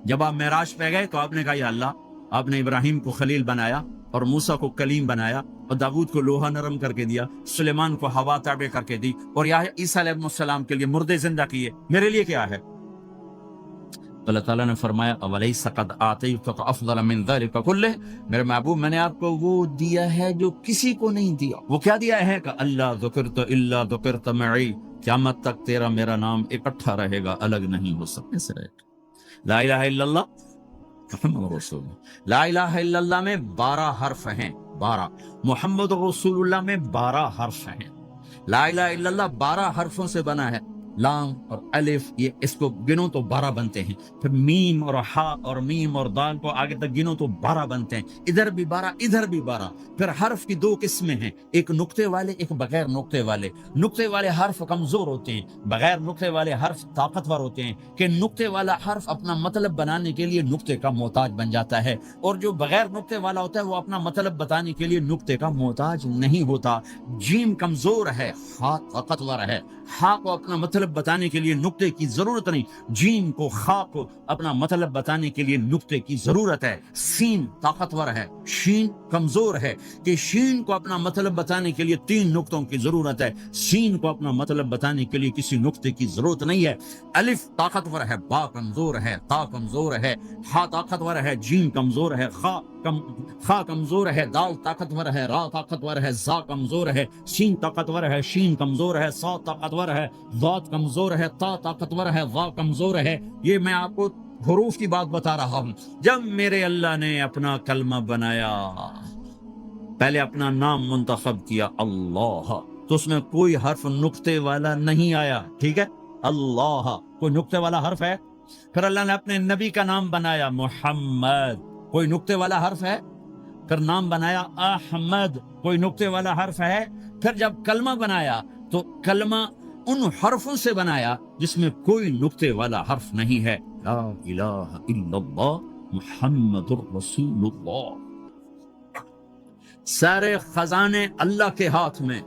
جب آپ معراج پہ گئے تو آپ نے کہا یا اللہ، آپ نے ابراہیم کو خلیل بنایا اور موسیٰ کو کلیم بنایا اور داؤد کو لوہا نرم کر کے دیا، سلیمان کو ہوا تابع کر کے دی، اور یا عیسیٰ علیہ السلام کے لیے مردے زندہ کیے، میرے لیے کیا ہے؟ اللہ تعالیٰ نے فرمایا اولیس قد آتیتک افضل من ذلک کلہ، میرے محبوب میں نے آپ کو وہ دیا ہے جو کسی کو نہیں دیا۔ وہ کیا دیا ہے؟ کہ اللہ ذکرت الا ذکرت معی، قیامت تک تیرا میرا نام اکٹھا رہے گا، الگ نہیں ہو سکتے سے رہے گا۔ لا الہ الا اللہ محمد رسول اللہ، لا الہ الا اللہ میں 12 حرف ہیں، 12، محمد رسول اللہ میں 12 حرف ہیں۔ لا الہ الا اللہ 12 حرفوں سے بنا ہے، لام اور الف یہ اس کو گنو تو 12 بنتے ہیں، پھر میم اور ہا اور میم اور دال کو آگے تک گنو تو 12 بنتے ہیں، ادھر بھی 12 ادھر بھی 12۔ پھر حرف کی 2 قسمیں ہیں، ایک نقطے والے ایک بغیر نقطے والے۔ نقطے والے حرف کمزور ہوتے ہیں، بغیر نقطے والے حرف طاقتور ہوتے ہیں، کہ نقطے والا حرف اپنا مطلب بنانے کے لیے نقطے کا محتاج بن جاتا ہے، اور جو بغیر نقطے والا ہوتا ہے وہ اپنا مطلب بتانے کے لیے نقطے کا محتاج نہیں ہوتا۔ جیم کمزور ہے، ہا طاقتور ہے، ہا کو اپنا مطلب بتانے کے لیے نقطے کی ضرورت نہیں، جیم کو خا کو اپنا مطلب بتانے کے لیے نقطے کی ضرورت ہے۔ سین طاقتور ہے، شین کمزور ہے، کہ شین کو اپنا مطلب بتانے کے لیے 3 نقطوں کی ضرورت ہے، سین کو اپنا مطلب بتانے کے لیے کسی نقطے کی ضرورت نہیں ہے۔ الف طاقتور ہے، با کمزور ہے، تا کمزور ہے، ہا طاقتور ہے، جیم کمزور ہے، خا کمزور ہے، دال طاقتور ہے، را طاقتور ہے، زا کمزور ہے، سین طاقتور ہے، شین کمزور ہے، سا طاقتور ہے، ضاد کمزور ہے، تا طاقتور ہے، وا کمزور ہے۔ یہ میں آپ کو حروف کی بات بتا رہا ہوں۔ جب میرے اللہ نے اپنا کلمہ بنایا، پہلے اپنا نام منتخب کیا اللہ، تو اس میں کوئی حرف نقطے والا نہیں آیا، ٹھیک ہے؟ اللہ کوئی نقطے والا حرف ہے؟ پھر اللہ نے اپنے نبی کا نام بنایا محمد، کوئی نقطے والا حرف ہے؟ پھر نام بنایا احمد، کوئی نقطے والا حرف ہے؟ پھر جب کلمہ بنایا تو کلمہ ان حرفوں سے بنایا جس میں کوئی نقطے والا حرف نہیں ہے۔ لا الہ الا اللہ محمد الرسول اللہ۔ سارے خزانے اللہ کے ہاتھ میں،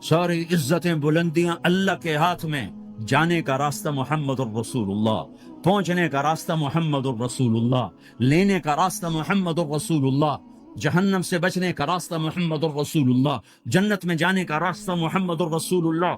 ساری عزتیں بلندیاں اللہ کے ہاتھ میں، جانے کا راستہ محمد الرسول اللہ، پہنچنے کا راستہ محمد الرسول اللہ، لینے کا راستہ محمد الرسول اللہ، جہنم سے بچنے کا راستہ محمد الرسول اللہ، جنت میں جانے کا راستہ محمد الرسول اللہ،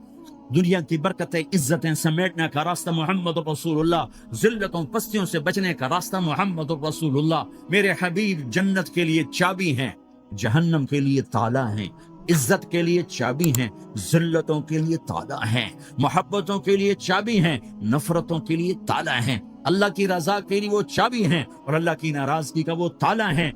دنیا کی برکتیں عزتیں سمیٹنے کا راستہ محمد الرسول اللہ، ذلتوں پستیوں سے بچنے کا راستہ محمد الرسول اللہ۔ میرے حبیب جنت کے لیے چابی ہیں، جہنم کے لیے تالا ہیں، عزت کے لیے چابی ہیں، ذلتوں کے لیے تالا ہیں، محبتوں کے لیے چابی ہیں، نفرتوں کے لیے تالا ہیں، اللہ کی رضا کے لیے وہ چابی ہیں اور اللہ کی ناراضگی کا وہ تالا ہیں۔